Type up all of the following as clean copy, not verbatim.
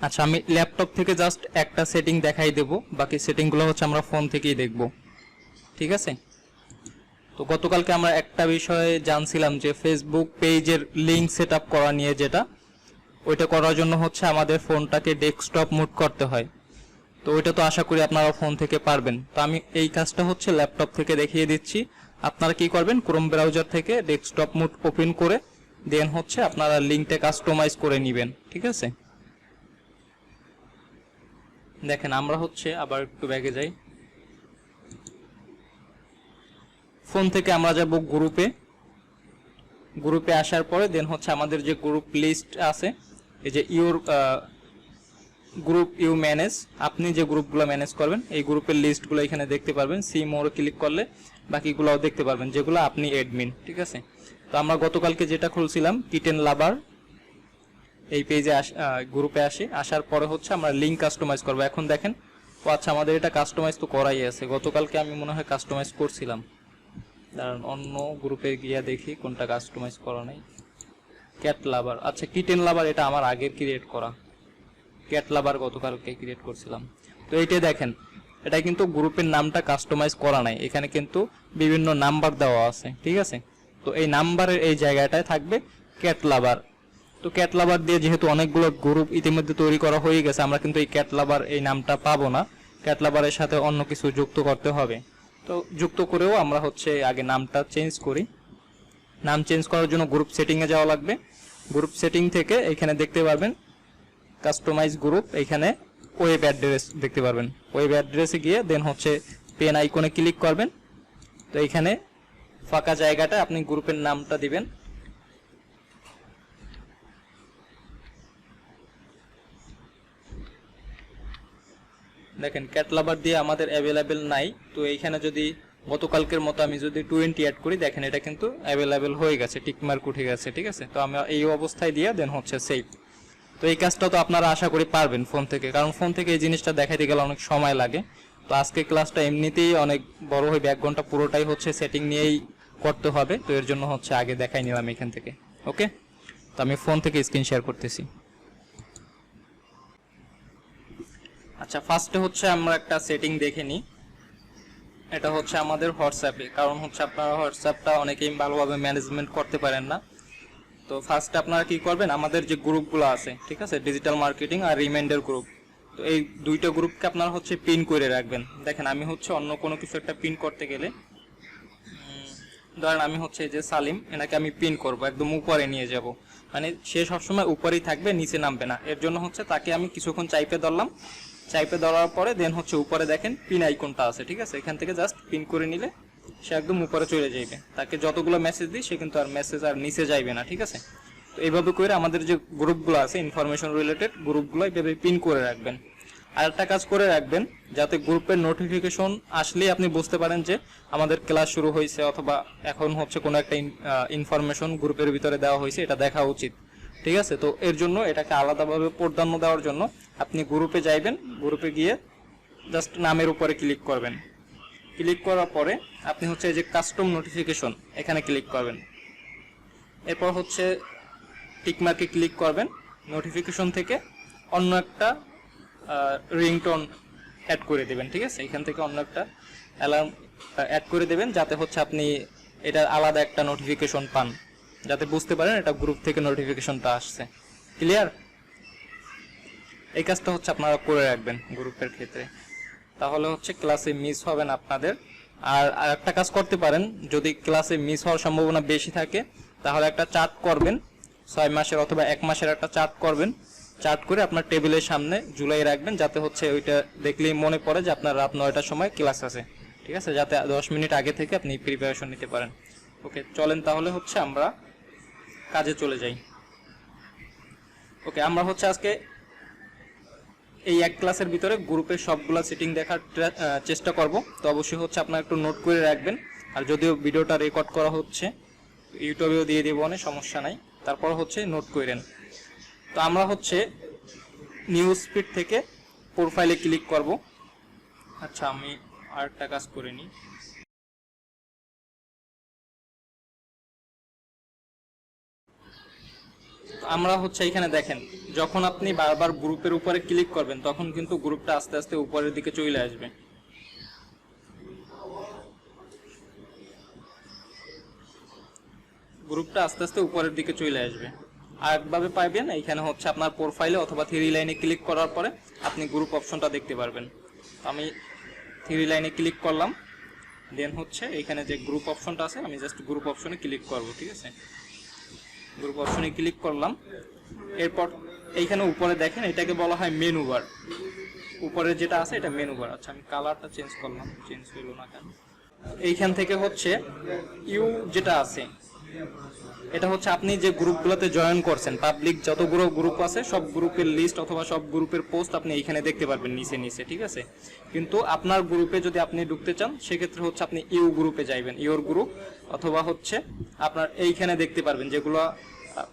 আচ্ছা, আমি ল্যাপটপ থেকে জাস্ট একটা সেটিং দেখাই দেব, বাকি সেটিংগুলো হচ্ছে আমরা ফোন থেকেই দেখব, ঠিক আছে? তো গতকালকে আমরা একটা বিষয়ে জানছিলাম যে ফেসবুক পেজের লিংক সেট আপ করা নিয়ে, যেটা ওইটা করার জন্য হচ্ছে আমাদের ফোনটাকে ডেস্কটপ মোড করতে হয়। তো ওইটা তো আশা করি আপনারা ফোন থেকে পারবেন। তো আমি এই কাজটা হচ্ছে ল্যাপটপ থেকে দেখিয়ে দিচ্ছি। আপনারা কি করবেন, ক্রোম ব্রাউজার থেকে ডেস্কটপ মোড ওপেন করে দেন হচ্ছে আপনারা লিংকটা কাস্টমাইজ করে নেবেন, ঠিক আছে? দেখেন, আমরা হচ্ছে আবার একটু ব্যাগে যাই। ফোন থেকে আমরা যাব গ্রুপে। গ্রুপে আসার পরে দেন হচ্ছে আমাদের যে গ্রুপ লিস্ট আছে, এই যে ইউর গ্রুপ ইউ ম্যানেজ, আপনি যে গ্রুপগুলো ম্যানেজ করবেন এই গ্রুপের লিস্টগুলো এখানে দেখতে পারবেন। সি মোর ক্লিক করলে বাকিগুলোও দেখতে পারবেন, যেগুলো আপনি অ্যাডমিন, ঠিক আছে? তো আমরা গতকালকে যেটা খুলছিলাম কিটেন লাভার, এই পেজে গ্রুপে আসার পরে হচ্ছে আমরা লিঙ্ক কাস্টমাইজ করব। এখন দেখেন, ও আচ্ছা, আমাদের এটা কাস্টমাইজ তো করাই আছে। গতকালকে আমি মনে হয় কাস্টমাইজ করছিলাম, কারণ অন্য গ্রুপে গিয়ে দেখি কোনটা কাস্টমাইজ করা নাই। ক্যাট লাভার, আচ্ছা কিটেন লাভার এটা আমার আগের ক্রিয়েট করা। ক্যাট লাভার গতকালকে ক্রিয়েট করছিলাম। তো এইটাই দেখেন, এটা কিন্তু গ্রুপের নামটা কাস্টমাইজ করা নাই, এখানে কিন্তু বিভিন্ন নাম্বার দেওয়া আছে, ঠিক আছে? তো এই নাম্বারের এই জায়গাটায় থাকবে ক্যাট লাভার। তো ক্যাট লাভার দিয়ে যেহেতু অনেকগুলো গ্রুপ ইতিমধ্যে তৈরি করা হয়ে গেছে, আমরা কিন্তু এই ক্যাট লাভার এই নামটা পাবো না। ক্যাট লাভারের সাথে অন্য কিছু যুক্ত করতে হবে। তো যুক্ত করেও আমরা হচ্ছে আগে নামটা চেঞ্জ করি। নাম চেঞ্জ করার জন্য গ্রুপ সেটিংয়ে যাওয়া লাগবে। গ্রুপ সেটিং থেকে এখানে দেখতে পারবেন কাস্টমাইজ গ্রুপ, এখানে ওয়েব অ্যাড্রেস দেখতে পারবেন। ওয়েব অ্যাড্রেসে গিয়ে দেন হচ্ছে পেন আইকনে ক্লিক করবেন। তো এখানে ফাঁকা জায়গাটা আপনি গ্রুপের নামটা দিবেন। দেখেন, ক্যাট লাভার দিয়ে আমাদের অ্যাভেলেবেল নাই। তো এইখানে যদি গতকালকের মতো আমি যদি 20 অ্যাড করি, দেখেন এটা কিন্তু অ্যাভেলেবেল হয়ে গেছে, টিকমার্ক উঠে গেছে, ঠিক আছে? তো আমরা এই অবস্থায় দিয়ে দেন হচ্ছে সেভ। তো এই কাজটা তো আপনারা আশা করি পারবেন ফোন থেকে, কারণ ফোন থেকে এই জিনিসটা দেখাইতে গেলে অনেক সময় লাগে। তো আজকে ক্লাসটা এমনিতেই অনেক বড় হয়ে 1 ঘন্টা পুরোটাই হচ্ছে সেটিং নিয়েই করতে হবে। তো এর জন্য হচ্ছে আগে দেখাই নিলাম এখান থেকে। ওকে, তো আমি ফোন থেকে স্ক্রিন শেয়ার করতেছি। আচ্ছা, ফার্স্টে হচ্ছে আমরা একটা সেটিং দেখে নিই। এটা হচ্ছে আমাদের হোয়াটসঅ্যাপে, কারণ হচ্ছে আপনারা হোয়াটসঅ্যাপটা অনেকেই ভালোভাবে ম্যানেজমেন্ট করতে পারেন না। তো ফার্স্টে আপনারা কি করবেন, আমাদের যে গ্রুপগুলো আছে, ঠিক আছে, ডিজিটাল মার্কেটিং আর রিমাইন্ডার গ্রুপ, তো এই দুইটা গ্রুপকে আপনারা হচ্ছে পিন করে রাখবেন। দেখেন, আমি হচ্ছে অন্য কোনো কিছু একটা পিন করতে গেলে, ধরেন আমি হচ্ছে যে সালিম, এনাকে আমি পিন করব, একদম উপরে নিয়ে যাব, মানে সে সবসময় উপরেই থাকবে, নিচে নামবে না। এর জন্য হচ্ছে তাকে আমি কিছুক্ষণ চাইপে ধরলাম, চাইপে ধরার পরে দেন হচ্ছে উপরে দেখেন পিন আইকনটা আছে, ঠিক আছে? এখান থেকে জাস্ট পিন করে নিলে সে একদম উপরে চলে যাবে। তাকে যতগুলো মেসেজ দিই সে কিন্তু আর মেসেজ আর নিচে যাইবে না, ঠিক আছে? তো এইভাবে করে আমাদের যে গ্রুপগুলো আছে ইনফরমেশন রিলেটেড গ্রুপগুলো এইভাবে পিন করে রাখবেন। আর একটা কাজ করে রাখবেন, যাতে গ্রুপের নোটিফিকেশন আসলেই আপনি বুঝতে পারেন যে আমাদের ক্লাস শুরু হয়েছে, অথবা এখন হচ্ছে কোনো একটা ইনফরমেশন গ্রুপের ভিতরে দেওয়া হয়েছে, এটা দেখা উচিত, ঠিক আছে? তো এর জন্য এটাকে আলাদাভাবে প্রাধান্য দেওয়ার জন্য আপনি গ্রুপে যাইবেন, গ্রুপে গিয়ে জাস্ট নামের উপরে ক্লিক করবেন। ক্লিক করার পরে আপনি হচ্ছে এই যে কাস্টম নোটিফিকেশন এখানে ক্লিক করবেন। এরপর হচ্ছে টিকমার্কে ক্লিক করবেন। নোটিফিকেশন থেকে অন্য একটা রিংটোন অ্যাড করে দেবেন, ঠিক আছে? এখান থেকে অন্য একটা অ্যালার্ম অ্যাড করে দেবেন, যাতে হচ্ছে আপনি এটা আলাদা একটা নোটিফিকেশন পান, যাতে বুঝতে পারেন এটা গ্রুপ থেকে নোটিফিকেশনটা আসছে। ক্লিয়ার? এই কাজটা হচ্ছে আপনারা করে রাখবেন গ্রুপের ক্ষেত্রে, তাহলে হচ্ছে ক্লাসে মিস হবে না আপনাদের। আর একটা কাজ করতে পারেন, যদি ক্লাসে মিস হওয়ার সম্ভাবনা বেশি থাকে তাহলে একটা চার্ট করবেন, 6 মাসের অথবা 1 মাসের একটা চার্ট করবেন। চার্ট করে আপনার টেবিলের সামনে ঝুলাই রাখবেন, যাতে হচ্ছে ওইটা দেখলেই মনে পড়ে যে আপনার রাত 9টার সময় ক্লাস আছে, ঠিক আছে? যাতে 10 মিনিট আগে থেকে আপনি প্রিপারেশন নিতে পারেন। ওকে, চলেন তাহলে হচ্ছে আমরা কাজে চলে যাই। ওকে, আমরা হচ্ছে আজকে এই এক ক্লাসের ভিতরে গ্রুপের সবগুলা সেটিং দেখার চেষ্টা করব। তো অবশ্যই হচ্ছে আপনারা একটু নোট করে রাখবেন। আর যদিও ভিডিওটা রেকর্ড করা হচ্ছে, ইউটিউবেও দিয়ে দেবো, অনেক সমস্যা নাই, তারপর হচ্ছে নোট করেন। তো আমরা হচ্ছে নিউজ ফিড থেকে প্রোফাইলে ক্লিক করব। আচ্ছা, আমি আরেকটা কাজ করে নিই। আমরা হচ্ছে এখানে দেখেন যখন আপনি বারবার গ্রুপের উপরে ক্লিক করবেন তখন কিন্তু গ্রুপটা আস্তে আস্তে উপরের দিকে চলে আসবে। গ্রুপটা আস্তে আস্তে উপরের দিকে চলে আসবে। আরেকভাবে পাইবেন, এইখানে হচ্ছে আপনার প্রোফাইলে অথবা থ্রি লাইনে ক্লিক করার পরে আপনি গ্রুপ অপশনটা দেখতে পারবেন। আমি থ্রি লাইনে ক্লিক করলাম, দেন হচ্ছে এইখানে যে গ্রুপ অপশনটা আছে আমি জাস্ট গ্রুপ অপশনে ক্লিক করব। ঠিক আছে, গ্রুপ অপশনে ক্লিক করলাম। এরপর এইখানে উপরে দেখেন এটাকে বলা হয় মেনু বার। উপরে যেটা আছে এটা মেনু বার। আচ্ছা আমি কালারটা চেঞ্জ করলাম, চেঞ্জ হলো না কেন। এইখান থেকে হচ্ছে ইউ যেটা আছে এটা হচ্ছে আপনি যে গ্রুপগুলোতে জয়েন করছেন, পাবলিক যতগুলো গ্রুপ আছে সব গ্রুপের লিস্ট অথবা সব গ্রুপের পোস্ট আপনি এইখানে দেখতে পারবেন নিচে নিচে। ঠিক আছে, কিন্তু আপনার গ্রুপে যদি আপনি ঢুকতে চান সেক্ষেত্রে হচ্ছে আপনি ইউ গ্রুপে যাইবেন, ইউর গ্রুপ, অথবা হচ্ছে আপনার এইখানে দেখতে পারবেন যেগুলো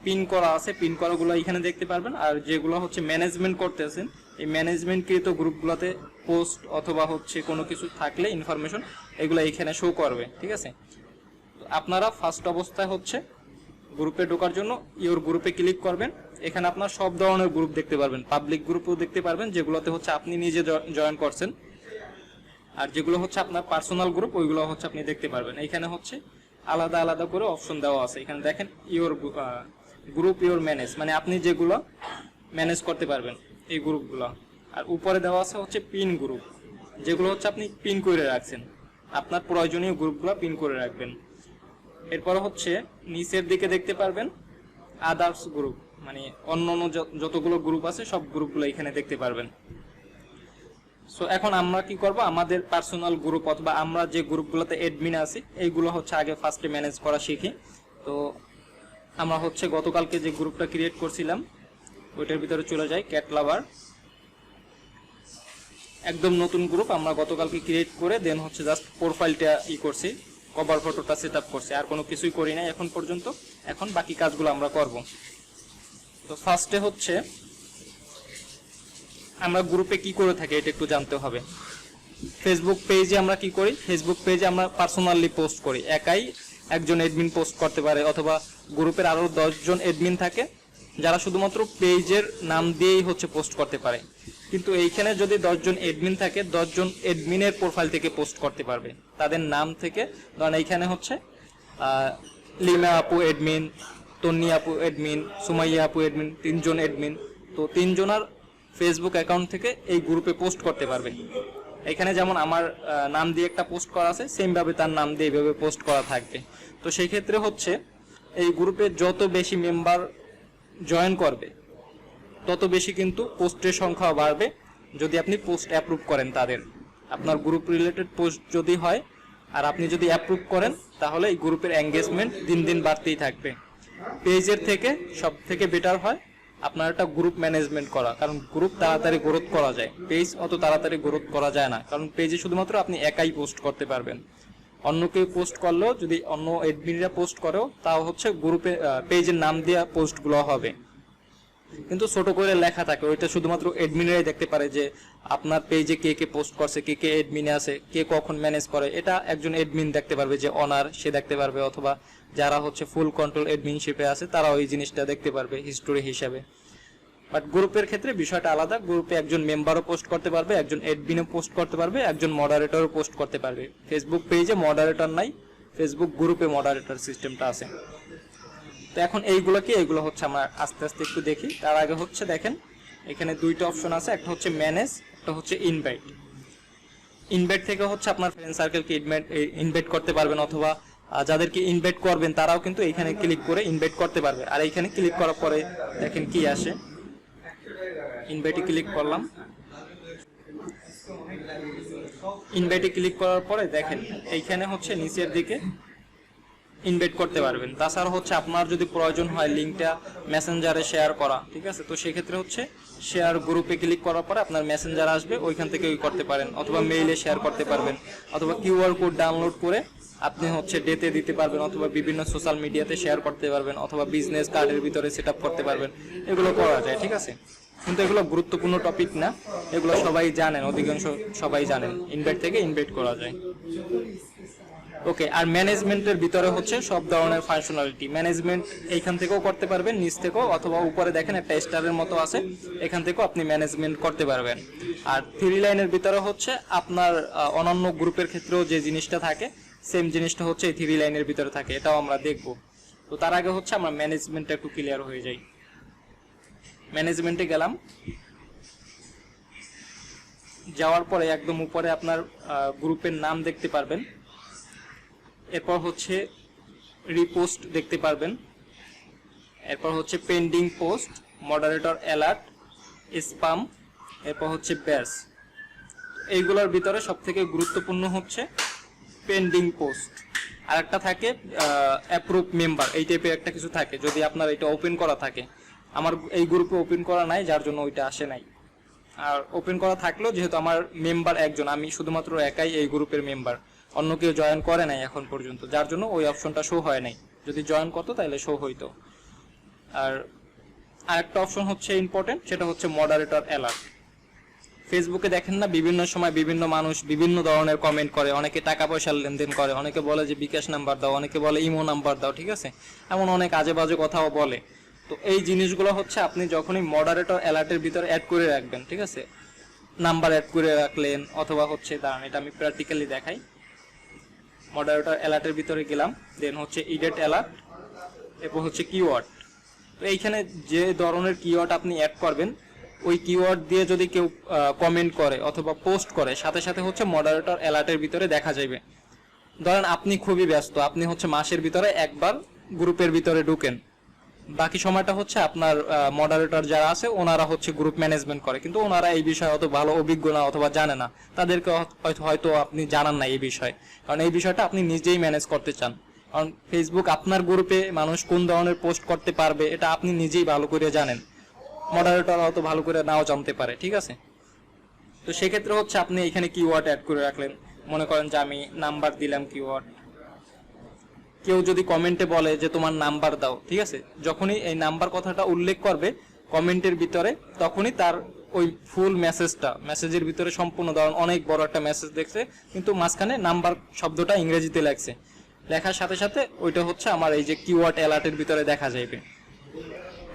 পিন করা আছে, পিন করাগুলো এইখানে দেখতে পারবেন। আর যেগুলো হচ্ছে ম্যানেজমেন্ট করতেছেন এই ম্যানেজমেন্টকৃত গ্রুপগুলোতে পোস্ট অথবা হচ্ছে কোনো কিছু থাকলে ইনফরমেশন এগুলো এইখানে শো করবে। ঠিক আছে, আপনারা ফার্স্ট অবস্থায় হচ্ছে গ্রুপে ঢোকার জন্য ইওর গ্রুপে ক্লিক করবেন। এখানে আপনার সব ধরনের গ্রুপ দেখতে পারবেন, পাবলিক গ্রুপও দেখতে পারবেন যেগুলোতে হচ্ছে আপনি নিজে জয়েন করছেন, আর যেগুলো হচ্ছে আপনার পার্সোনাল গ্রুপ ওইগুলো হচ্ছে আপনি দেখতে পারবেন। এখানে হচ্ছে আলাদা আলাদা করে অপশন দেওয়া আছে। এখানে দেখেন ইওর গ্রুপ ইওর ম্যানেজ, মানে আপনি যেগুলো ম্যানেজ করতে পারবেন এই গ্রুপগুলো। আর উপরে দেওয়া আছে হচ্ছে পিন গ্রুপ, যেগুলো হচ্ছে আপনি পিন করে রাখছেন, আপনার প্রয়োজনীয় গ্রুপগুলো পিন করে রাখবেন। এরপর হচ্ছে নিচের দিকে দেখতে পারবেন আদার্স গ্রুপ, মানে অন্য অন্য যতগুলো গ্রুপ আছে সব গ্রুপগুলো এখানে দেখতে পারবেন। সো এখন আমরা কি করব, আমাদের পার্সোনাল গ্রুপ অথবা আমরা যে গ্রুপগুলোতে অ্যাডমিন আছি এইগুলো হচ্ছে আগে ফার্স্টে ম্যানেজ করা শিখি। তো আমরা হচ্ছে গতকালকে যে গ্রুপটা ক্রিয়েট করছিলাম ওইটার ভিতরে চলে যাই, ক্যাট লাভার, একদম নতুন গ্রুপ আমরা গতকালকে ক্রিয়েট করে দেন হচ্ছে জাস্ট প্রোফাইলটা করছি, কভার ফটোটা সেট আপ করছি, আর কোনো কিছুই করি নাই এখন পর্যন্ত। এখন বাকি কাজগুলো আমরা করব। তো ফার্স্টে হচ্ছে আমরা গ্রুপে কি করে থাকি এটা একটু জানতে হবে। ফেসবুক পেজে আমরা কি করি, ফেসবুক পেজে আমরা পার্সোনালি পোস্ট করি, একাই একজন অ্যাডমিন পোস্ট করতে পারে, অথবা গ্রুপের আরও 10 জন অ্যাডমিন থাকে যারা শুধুমাত্র পেজের নাম দিয়েই হচ্ছে পোস্ট করতে পারে। কিন্তু এইখানে যদি 10 জন অ্যাডমিন থাকে 10 জন অ্যাডমিনের প্রোফাইল থেকে পোস্ট করতে পারবে, তাদের নাম থেকে। ধরেন এইখানে হচ্ছে লিমা আপু অ্যাডমিন, তন্নি আপু অ্যাডমিন, সুমাইয়া আপু অ্যাডমিন, 3 জন অ্যাডমিন। তো 3 জনের ফেসবুক অ্যাকাউন্ট থেকে এই গ্রুপে পোস্ট করতে পারবে। এখানে যেমন আমার নাম দিয়ে একটা পোস্ট করা আছে সেমভাবে তার নাম দিয়ে এইভাবে পোস্ট করা থাকবে। তো সেই ক্ষেত্রে হচ্ছে এই গ্রুপে যত বেশি মেম্বার জয়েন করবে তত বেশি কিন্তু পোস্টের সংখ্যা বাড়বে, যদি আপনি পোস্ট অ্যাপ্রুভ করেন তাদের। আপনার গ্রুপ রিলেটেড পোস্ট যদি হয় আর আপনি যদি অ্যাপ্রুভ করেন তাহলে এই গ্রুপের এঙ্গেজমেন্ট দিন দিন বাড়তেই থাকবে। পেজের থেকে সব থেকে বেটার হয় আপনার একটা গ্রুপ ম্যানেজমেন্ট করা, কারণ গ্রুপ তাড়াতাড়ি গ্রোথ করা যায়, পেজ অত তাড়াতাড়ি গ্রোথ করা যায় না, কারণ পেজে শুধুমাত্র আপনি একাই পোস্ট করতে পারবেন। অন্য কেউ পোস্ট করলেও যদি অন্য অ্যাডমিনরা পোস্ট করেও তাও হচ্ছে গ্রুপে পেজের নাম দেওয়া পোস্টগুলো হবে, কিন্তু ছোট করে লেখা থাকে, ওইটা শুধুমাত্র অ্যাডমিনরাই দেখতে পারে যে আপনার পেজে কে কে পোস্ট করছে, কে কে অ্যাডমিনে আছে, কে কখন ম্যানেজ করে, এটা একজন অ্যাডমিন দেখতে পারবে, যে অনার সে দেখতে পারবে, অথবা যারা হচ্ছে ফুল কন্ট্রোল অ্যাডমিনশিপে আছে তারাও এই জিনিসটা দেখতে পারবে হিস্টোরি হিসাবে। বাট গ্রুপের ক্ষেত্রে বিষয়টা আলাদা, গ্রুপে একজন মেম্বারও পোস্ট করতে পারবে, একজন অ্যাডমিনও পোস্ট করতে পারবে, একজন মডারেটরও পোস্ট করতে পারবে। ফেসবুক পেজে মডারেটর নাই, ফেসবুক গ্রুপে মডারেটর সিস্টেমটা আছে। তো এখন এইগুলো হচ্ছে আমরা আস্তে আস্তে একটু দেখি। তার আগে হচ্ছে দেখেন এখানে দুইটা অপশন আছে, একটা হচ্ছে ম্যানেজ, একটা হচ্ছে ইনভাইট। ইনভাইট থেকে হচ্ছে আপনার ফ্রেন্ড সার্কেলকে ইনভাইট করতে পারবেন, অথবা যাদেরকে ইনভাইট করবেন তারাও কিন্তু এইখানে ক্লিক করে ইনভাইট করতে পারবে। আর এইখানে ক্লিক করার পরে দেখেন কি আসে, ইনভাইটে ক্লিক করলাম, ইনভাইটে ক্লিক করার পরে দেখেন এইখানে হচ্ছে নিচের দিকে ইনভাইট করতে পারবেন। তাছাড়া হচ্ছে আপনার যদি প্রয়োজন হয় লিঙ্কটা মেসেঞ্জারে শেয়ার করা, ঠিক আছে, তো সেক্ষেত্রে হচ্ছে শেয়ার গ্রুপে ক্লিক করার পরে আপনার মেসেঞ্জার আসবে, ওইখান থেকে করতে পারেন, অথবা মেইলে শেয়ার করতে পারবেন, অথবা কিউআর কোড ডাউনলোড করে আপনি হচ্ছে ডেতে দিতে পারবেন, অথবা বিভিন্ন সোশ্যাল মিডিয়াতে শেয়ার করতে পারবেন, অথবা বিজনেস কার্ডের ভিতরে সেট আপ করতে পারবেন, এগুলো করা যায়, ঠিক আছে। কিন্তু এগুলো গুরুত্বপূর্ণ টপিক না, এগুলো সবাই জানেন, অধিকাংশ সবাই জানেন, ইনভাইট থেকে ইনভাইট করা যায়। ওকে, আর ম্যানেজমেন্টের ভিতরে হচ্ছে সব ধরনের ফাংশনালিটি ম্যানেজমেন্ট এইখান থেকেও করতে পারবেন, নিচ থেকেও, অথবা উপরে দেখেন একটা স্টারের মতো আছে, এখান থেকেও আপনি ম্যানেজমেন্ট করতে পারবেন। আর 3 লাইনের ভিতরে হচ্ছে আপনার অন্যান্য গ্রুপের ক্ষেত্রেও যে জিনিসটা থাকে সেম জিনিসটা হচ্ছে এই 3 লাইনের ভিতরে থাকে, এটাও আমরা দেখব। তো তার আগে হচ্ছে আমরা ম্যানেজমেন্টটা একটু ক্লিয়ার হয়ে যাই। ম্যানেজমেন্টে গেলাম, যাওয়ার পরে একদম উপরে আপনার গ্রুপের নাম দেখতে পারবেন, এরপর হচ্ছে রিপোস্ট দেখতে পারবেন, এরপর হচ্ছে pending post, moderator alert, spam, এরপর হচ্ছে ব্যাস। এইগুলোর ভিতরে সবথেকে গুরুত্বপূর্ণ হচ্ছে পেন্ডিং পোস্ট। আর একটা থাকে অ্যাপ্রুভ মেম্বার, এই টাইপের একটা কিছু থাকে, যদি আপনার এটা ওপেন করা থাকে। আমার এই গ্রুপে ওপেন করা নাই, যার জন্য ওইটা আসে নাই। আর ওপেন করা থাকলেও যেহেতু আমার মেম্বার একজন, আমি শুধুমাত্র একাই এই গ্রুপের মেম্বার, অন্য কেউ জয়েন করে নাই এখন পর্যন্ত, যার জন্য ওই অপশনটা শো হয় নাই। যদি জয়েন করতো তাহলে শো হইতো। আর আরেকটা অপশন হচ্ছে ইম্পর্টেন্ট, সেটা হচ্ছে মডারেটর অ্যালার্ট। ফেসবুকে দেখেন না বিভিন্ন সময় বিভিন্ন মানুষ বিভিন্ন ধরনের কমেন্ট করে, অনেকে টাকা পয়সার লেনদেন করে, অনেকে বলে যে বিকাশ নাম্বার দাও, অনেকে বলে ইমো নাম্বার দাও, ঠিক আছে, এমন অনেক আজে বাজে কথাও বলে। তো এই জিনিসগুলো হচ্ছে আপনি যখনই মডারেটর অ্যালার্টের ভিতরে অ্যাড করে রাখবেন, ঠিক আছে, নাম্বার অ্যাড করে রাখলেন, অথবা হচ্ছে দাঁড়ান এটা আমি প্র্যাকটিক্যালি দেখাই। মডারেটর অ্যালার্টের ভিতরে গেলাম, দেন হচ্ছে ইডেট অ্যালার্ট, এরপর হচ্ছে কিওয়ার্ড। তো এইখানে যে ধরনের কিওয়ার্ড আপনি অ্যাড করবেন, ওই কিওয়ার্ড দিয়ে যদি কেউ কমেন্ট করে অথবা পোস্ট করে, সাথে সাথে হচ্ছে মডারেটর অ্যালার্টের ভিতরে দেখা যাবে। ধরেন আপনি খুবই ব্যস্ত, আপনি হচ্ছে মাসের ভিতরে একবার গ্রুপের ভিতরে ঢুকেন, বাকি সময়টা হচ্ছে আপনার মডারেটর যারা আছে ওনারা হচ্ছে গ্রুপ ম্যানেজমেন্ট করে, কিন্তু ওনারা এই বিষয়ে অত ভালো অভিজ্ঞ না অথবা জানে না, তাদেরকে হয়তো আপনি জানান না এই বিষয়ে, কারণ এই বিষয়টা আপনি নিজেই ম্যানেজ করতে চান। কারণ ফেসবুক আপনার গ্রুপে মানুষ কোন ধরনের পোস্ট করতে পারবে এটা আপনি নিজেই ভালো করে জানেন, মডারেটর হয়তো ভালো করে নাও জানতে পারে, ঠিক আছে। তো সেক্ষেত্রে হচ্ছে আপনি এখানে কিওয়ার্ড অ্যাড করে রাখলেন, মনে করেন যে আমি নাম্বার দিলাম কিওয়ার্ড। কেউ যদি কমেন্টে বলে যে তোমার নাম্বার দাও, ঠিক আছে, যখনই এই নাম্বার কথাটা উল্লেখ করবে কমেন্টের ভিতরে, তখনই তার ওই ফুল মেসেজের ভিতরে সম্পূর্ণ, ধরুন অনেক বড় একটা মেসেজ দেখছে কিন্তু মাঝখানে নাম্বার শব্দটা ইংরেজিতে লেখছে, লেখার সাথে সাথে ওইটা হচ্ছে আমার এই যে কিওয়ার্ড অ্যালার্টের ভিতরে দেখা যাবে।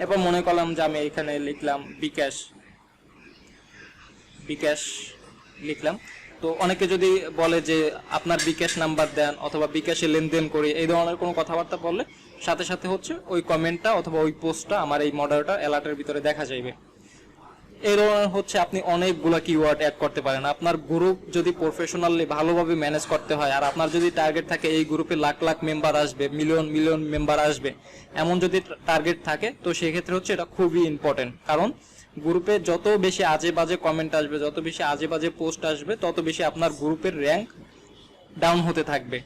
এরপর মনে করলাম যে আমি এখানে লিখলাম বিকাশ লিখলাম। তো অনেকে যদি বলে যে আপনার বিকাশ নাম্বার দেন অথবা বিকাশে লেনদেন করি, এই ধরনের কোনো কথাবার্তা বললে সাথে সাথে হচ্ছে ওই কমেন্টটা অথবা ওই পোস্টটা আমার এই মডারেটর অ্যালার্টের ভিতরে দেখা যাবে। এই ধরনের হচ্ছে আপনি অনেকগুলো কিওয়ার্ড অ্যাড করতে পারেন। আপনার গ্রুপ যদি প্রফেশনালি ভালোভাবে ম্যানেজ করতে হয়, আর আপনার যদি টার্গেট থাকে এই গ্রুপে লাখ লাখ মেম্বার আসবে, মিলিয়ন মিলিয়ন মেম্বার আসবে, এমন যদি টার্গেট থাকে, তো সেক্ষেত্রে হচ্ছে এটা খুবই ইম্পর্টেন্ট। কারণ গ্রুপে যত বেশি আজে বাজে কমেন্ট আসবে, যত বেশি আজে বাজে পোস্ট আসবে, তত বেশি আপনার গ্রুপের র্যাঙ্ক ডাউন হতে থাকবে।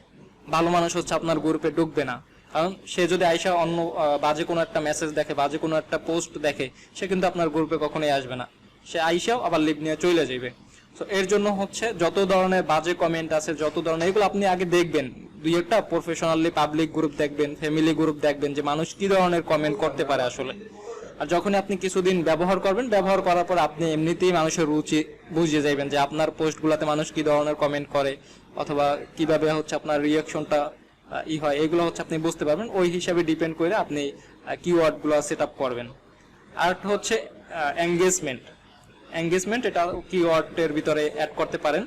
ভালো মানুষ হচ্ছে আপনার গ্রুপে ঢুকবে না, কারণ সে যদি আইসা অন্য বাজে কোনো একটা মেসেজ দেখে, বাজে কোনো একটা পোস্ট দেখে, সে কিন্তু আপনার গ্রুপে কখনোই আসবে না, সে আইসাও আবার লিভ নিয়ে চলে যাবে। তো এর জন্য হচ্ছে যত ধরনের বাজে কমেন্ট আছে, যত ধরনের, এগুলো আপনি আগে দেখবেন, দুই একটা প্রফেশনালি পাবলিক গ্রুপ দেখবেন, ফ্যামিলি গ্রুপ দেখবেন, যে মানুষ কি ধরনের কমেন্ট করতে পারে আসলে। আর যখনই আপনি কিছুদিন ব্যবহার করবেন, ব্যবহার করার পর আপনি এমনিতেই মানুষের রুচি বুঝিয়ে যাবেন যে আপনার পোস্টগুলোতে মানুষ কি ধরনের কমেন্ট করে অথবা কিভাবে হচ্ছে আপনার রিয়াকশনটা হয়, এগুলো হচ্ছে আপনি বুঝতে পারবেন। ওই হিসাবে ডিপেন্ড করে আপনি কিওয়ার্ডগুলো সেট আপ করবেন। আর হচ্ছে এঙ্গেজমেন্ট, এটা কিওয়ার্ডের ভিতরে অ্যাড করতে পারেন,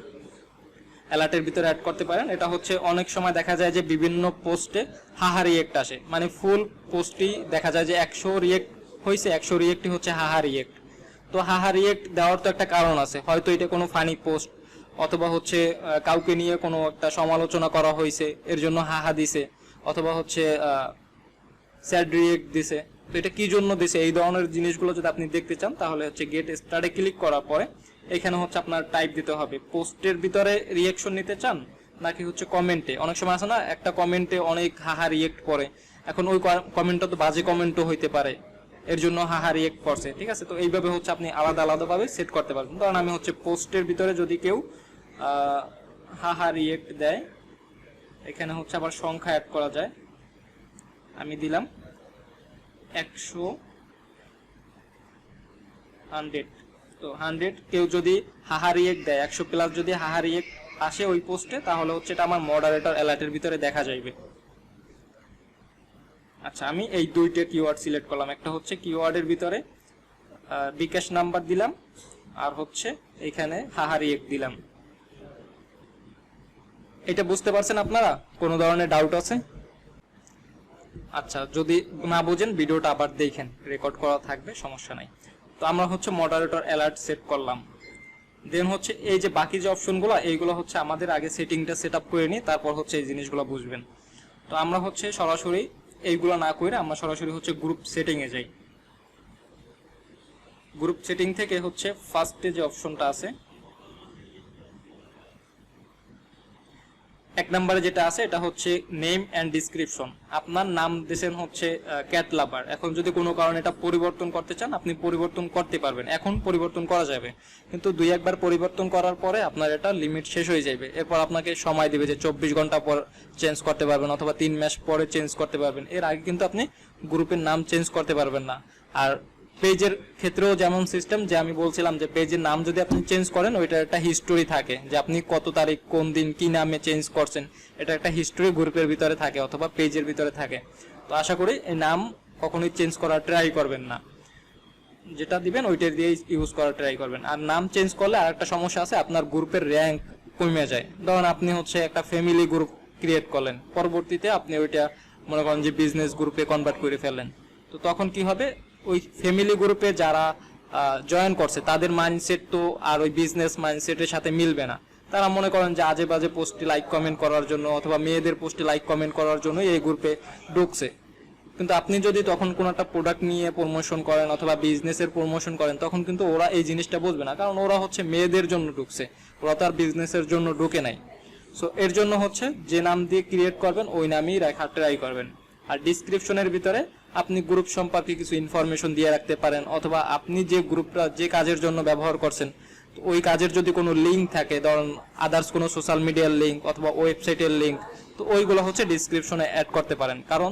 অ্যালার্টের ভিতরে অ্যাড করতে পারেন। এটা হচ্ছে অনেক সময় দেখা যায় যে বিভিন্ন পোস্টে হাহা রিয়েক্ট আসে, মানে ফুল পোস্টই দেখা যায় যে 100 রিয়েক্ট হয়েছে, 100 রিয়েক্টই হচ্ছে হাহা রিয়েক্ট। তো হাহা রিয়েক্ট দেওয়ার তো একটা কারণ আছে, হয়তো এটা কোনো ফানি পোস্ট অথবা হচ্ছে কাউকে নিয়ে কোনো একটা সমালোচনা করা হয়েছে, এর জন্য হাহা দিছে, অথবা হচ্ছে স্যাড রিয়েক্ট দিছে। তো এটা কি জন্য দিছে, এই ধরনের জিনিসগুলো যদি আপনি দেখতে চান, তাহলে হচ্ছে গেট স্টার্টে ক্লিক করার পরে এখানে হচ্ছে আপনার টাইপ দিতে হবে পোস্টের ভিতরে রিয়েকশন নিতে চান নাকি হচ্ছে কমেন্টে। অনেক সময় আছে না, একটা কমেন্টে অনেক হাহা রিয়েক্ট করে, এখন ওই কমেন্টটা তো বাজে কমেন্টও হইতে পারে, এর জন্য হাহা রিয়েক্ট করছে, ঠিক আছে। তো এইভাবে হচ্ছে আপনি আলাদা আলাদাভাবে সেট করতে পারবেন। কারণ আমি হচ্ছে পোস্টের ভিতরে যদি কেউ হাহা রিয়েক্ট দেয়, এখানে হচ্ছে আবার সংখ্যা অ্যাড করা যায়, আমি দিলাম 100 100। তো 100 কেউ যদি হাহা রিয়েক্ট দেয়, 100 প্লাস যদি হাহা রিয়েক্ট আসে ওই পোস্টে, তাহলে হচ্ছে এটা আমার মডারেটর অ্যালার্টের ভিতরে দেখা যাবে। আচ্ছা, আমি এই দুইটা কিওয়ার্ড সিলেক্ট করলাম, একটা হচ্ছে কিওয়ার্ডের ভিতরে বিকাশ নাম্বার দিলাম, আর হচ্ছে এখানে হাহারি এক দিলাম। এটা বুঝতে পারছেন আপনারা? কোনো ধরনের ডাউট আছে? আচ্ছা, যদি না বুঝেন ভিডিওটা আবার দেখেন, রেকর্ড করা থাকবে, সমস্যা নাই। তো আমরা হচ্ছে মডারেটর অ্যালার্ট সেট করলাম। দেন হচ্ছে এই যে বাকি যে অপশনগুলো, এইগুলো হচ্ছে আমাদের আগে সেটিংটা সেট আপ করে নিই, তারপর হচ্ছে এই জিনিসগুলো বুঝবেন। তো আমরা হচ্ছে সরাসরি এইগুলো না করে আমরা সরাসরি হচ্ছে গ্রুপ সেটিংয়ে যাই। গ্রুপ সেটিং থেকে হচ্ছে ফার্স্টে যে অপশনটা আছে, এক নম্বরে যেটা আছে এটা হচ্ছে নেম অ্যান্ড ডিসক্রিপশন। আপনার নাম দিয়েছেন হচ্ছে ক্যাট লাভার। এখন যদি কোনো কারণে এটা পরিবর্তন করতে চান, আপনি পরিবর্তন করতে পারবেন, এখন পরিবর্তন করা যাবে, কিন্তু দুই একবার পরিবর্তন করার পরে আপনার এটা লিমিট শেষ হয়ে যাবে। এরপর আপনাকে সময় দিবে যে 24 ঘন্টা পর চেঞ্জ করতে পারবেন অথবা 3 মাস পরে চেঞ্জ করতে পারবেন। এর আগে কিন্তু আপনি গ্রুপের নাম চেঞ্জ করতে পারবেন না। আর পেজের ক্ষেত্রেও যেমন সিস্টেম, যে আমি বলছিলাম যে পেজের নাম যদি আপনি চেঞ্জ করেন, ওইটার একটা হিস্টোরি থাকে যে আপনি কত তারিখ কোন দিন কি নামে চেঞ্জ করছেন, এটা একটা হিস্টোরি গ্রুপের ভিতরে থাকে অথবা পেজের ভিতরে থাকে। তো আশা করি এই নাম কখনোই চেঞ্জ করার ট্রাই করবেন না, যেটা দিবেন ওইটা দিয়ে ইউজ করার ট্রাই করবেন। আর নাম চেঞ্জ করলে আর একটা সমস্যা আছে, আপনার গ্রুপের র্যাঙ্ক কমে যায়। ধরুন আপনি হচ্ছে একটা ফ্যামিলি গ্রুপ ক্রিয়েট করলেন, পরবর্তীতে আপনি ওইটা মনে করেন যে বিজনেস গ্রুপে কনভার্ট করে ফেললেন, তো তখন কি হবে, ওই ফ্যামিলি গ্রুপে যারা জয়েন করছে তাদের মাইন্ডসেট তো আর ওই বিজনেস মাইন্ডসেটের সাথে মিলবে না। তারা মনে করেন যে আজে বাজে পোস্টে লাইক কমেন্ট করার জন্য অথবা মেয়েদের পোস্টে লাইক কমেন্ট করার জন্য এই গ্রুপে ঢুকছে। কিন্তু আপনি যদি তখন কোনো একটা প্রোডাক্ট নিয়ে প্রমোশন করেন অথবা বিজনেসের প্রমোশন করেন, তখন কিন্তু ওরা এই জিনিসটা বুঝবে না, কারণ ওরা হচ্ছে মেয়েদের জন্য ঢুকছে, ওরা তো আর বিজনেসের জন্য ঢুকে নাই। সো এর জন্য হচ্ছে যে নাম দিয়ে ক্রিয়েট করবেন ওই নামেই রাখার ট্রাই করবেন। আর ডিসক্রিপশনের ভিতরে আপনি গ্রুপ সম্পর্কে কিছু ইনফরমেশন দিয়ে রাখতে পারেন, অথবা আপনি যে গ্রুপটা যে কাজের জন্য ব্যবহার করছেন ওই কাজের যদি কোনো লিঙ্ক থাকে, ধরুন আদার্স কোনো সোশ্যাল মিডিয়ার লিঙ্ক অথবা ওয়েবসাইটের লিঙ্ক, তো ওইগুলো হচ্ছে ডিসক্রিপশনে অ্যাড করতে পারেন। কারণ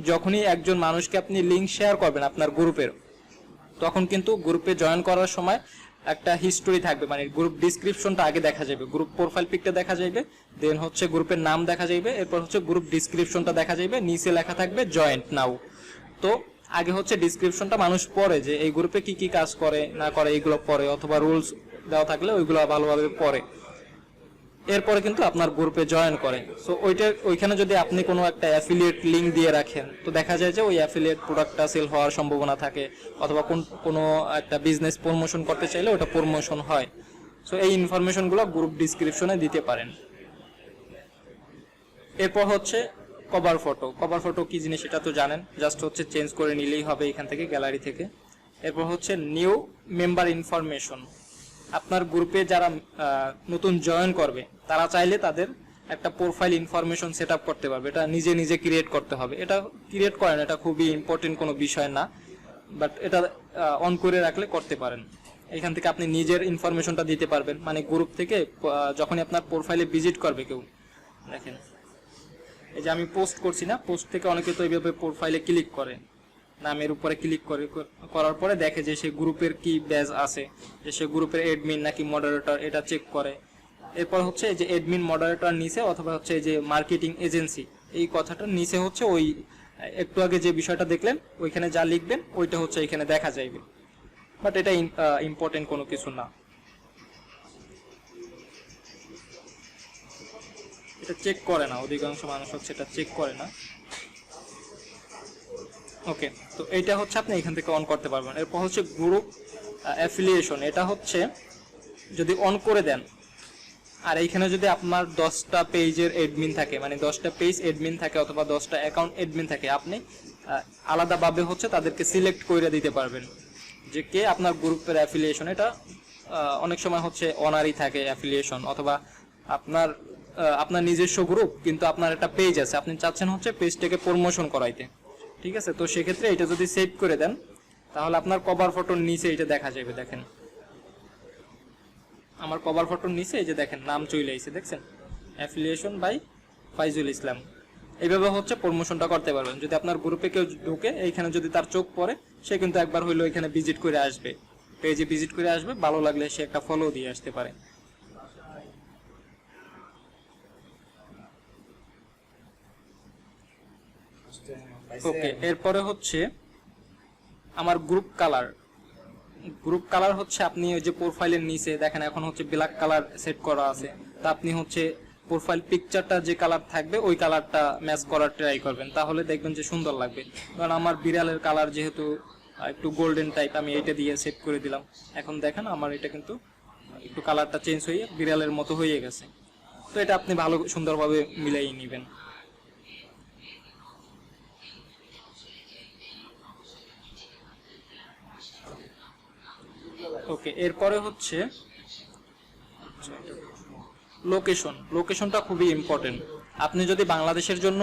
যখনই একজন মানুষকে আপনি লিঙ্ক শেয়ার করবেন আপনার গ্রুপের, তখন কিন্তু গ্রুপে জয়েন করার সময় একটা হিস্টোরি থাকবে, মানে গ্রুপ ডিসক্রিপশনটা আগে দেখা যাবে, গ্রুপ প্রোফাইল পিকটা দেখা যাবে, দেন হচ্ছে গ্রুপের নাম দেখা যাবে, এরপর হচ্ছে গ্রুপ ডিসক্রিপশনটা দেখা যাবে, নিচে লেখা থাকবে জয়েন্ট নাও। তো আগে হচ্ছে ডিসক্রিপশনটা মানুষ পড়ে যে এই গ্রুপে কি কি কাজ করে না করে এইগুলো পড়ে, অথবা রুলস দেওয়া থাকলে ওইগুলো ভালোভাবে পড়ে, এরপরে কিন্তু আপনার গ্রুপে জয়েন করে। সো ওইখানে যদি আপনি কোনো একটা অ্যাফিলিয়েট লিঙ্ক দিয়ে রাখেন, তো দেখা যায় যে ওই অ্যাফিলিয়েট প্রোডাক্টটা সেল হওয়ার সম্ভাবনা থাকে, অথবা কোনো একটা বিজনেস প্রমোশন করতে চাইলে ওটা প্রমোশন হয়। সো এই ইনফরমেশনগুলো গ্রুপ ডিসক্রিপশনে দিতে পারেন। এরপর হচ্ছে কভার ফটো। কভার ফটো কি জিনিস এটা তো জানেন, জাস্ট হচ্ছে চেঞ্জ করে নিলেই হবে এখান থেকে, গ্যালারি থেকে। এরপর হচ্ছে নিউ মেম্বার ইনফরমেশন। আপনার গ্রুপে যারা নতুন জয়েন করবে তারা চাইলে তাদের একটা প্রোফাইল ইনফরমেশন সেট আপ করতে পারবে, এটা নিজে নিজে ক্রিয়েট করতে হবে। এটা ক্রিয়েট করেন, এটা খুবই ইম্পর্টেন্ট কোনো বিষয় না, বাট এটা অন করে রাখলে করতে পারেন। এখান থেকে আপনি নিজের ইনফরমেশনটা দিতে পারবেন, মানে গ্রুপ থেকে যখনই আপনার প্রোফাইলে ভিজিট করবে কেউ, দেখেন এই যে আমি পোস্ট করছি না, পোস্ট থেকে অনেকে তো এইভাবে প্রোফাইলে ক্লিক করে, নামের উপরে ক্লিক করার পরে দেখে যে সে গ্রুপের কি ব্যাজ আছে, যে সে গ্রুপের এডমিন নাকি মডারেটর, এটা চেক করে। এরপর হচ্ছে যে এডমিন মডারেটর নিচে অথবা হচ্ছে যে মার্কেটিং এজেন্সি, এই কথাটার নিচে হচ্ছে ওই একটু আগে যে বিষয়টা দেখলেন ওইখানে যা লিখবেন ওইটা হচ্ছে এখানে দেখা যাবে, বাট এটা ইম্পর্টেন্ট কোনো কিছু না, এটা চেক করে না, অধিকাংশ মানুষ হচ্ছে এটা চেক করে না। ওকে, তো এইটা হচ্ছে আপনি এখান থেকে অন করতে পারবেন। এরপর হচ্ছে গ্রুপ অ্যাফিলিয়েশন, এটা হচ্ছে যদি অন করে দেন, আর এইখানে যদি আপনার 10টা পেজের এডমিন থাকে, মানে 10টা পেজ এডমিন থাকে অথবা 10টা অ্যাকাউন্ট এডমিন থাকে, আপনি আলাদাভাবে হচ্ছে তাদেরকে সিলেক্ট করে দিতে পারবেন যে কে আপনার গ্রুপের অ্যাফিলিয়েশন। এটা অনেক সময় হচ্ছে অনারই থাকে অ্যাফিলিয়েশন, অথবা আপনার নিজস্ব গ্রুপ কিন্তু আপনার একটা পেজ আছে, আপনি চাচ্ছেন হচ্ছে পেজটাকে প্রমোশন করাইতে, ঠিক আছে। তো সেক্ষেত্রে এটা যদি সেভ করে দেন তাহলে আপনার কভার ফটোর নিচে এটা দেখা যাবে। দেখেন আমার কভার ফটোর নিচে এই যে দেখেন নাম চলে আসছে, দেখছেন, অ্যাফিলিয়েশন বাই ফাইজুল ইসলাম। এইভাবে হচ্ছে প্রমোশনটা করতে পারবেন। যদি আপনার গ্রুপে কেউ ঢুকে এইখানে যদি তার চোখ পড়ে, সে কিন্তু একবার হইলো এখানে ভিজিট করে আসবে, পেজে ভিজিট করে আসবে, ভালো লাগলে সে একটা ফলো দিয়ে আসতে পারে। ওকে, এরপরে হচ্ছে আমার গ্রুপ কালার। গ্রুপ কালার হচ্ছে আপনি ওই যে প্রোফাইলের নিচে দেখেন এখন হচ্ছে ব্ল্যাক কালার সেট করা আছে, তা আপনি হচ্ছে প্রোফাইল পিকচারটা যে কালার থাকবে ওই কালারটা ম্যাচ করার ট্রাই করবেন, তাহলে দেখবেন যে সুন্দর লাগবে। কারণ আমার বিড়ালের কালার যেহেতু একটু গোল্ডেন টাইপ, আমি এইটা দিয়ে সেট করে দিলাম। এখন দেখেন আমার এটা কিন্তু একটু কালারটা চেঞ্জ হয়ে বিড়ালের মতো হয়ে গেছে। তো এটা আপনি ভালো সুন্দরভাবে মিলাই নেবেন। ওকে, এরপরে হচ্ছে লোকেশন। লোকেশনটা খুবই ইম্পর্টেন্ট। আপনি যদি বাংলাদেশের জন্য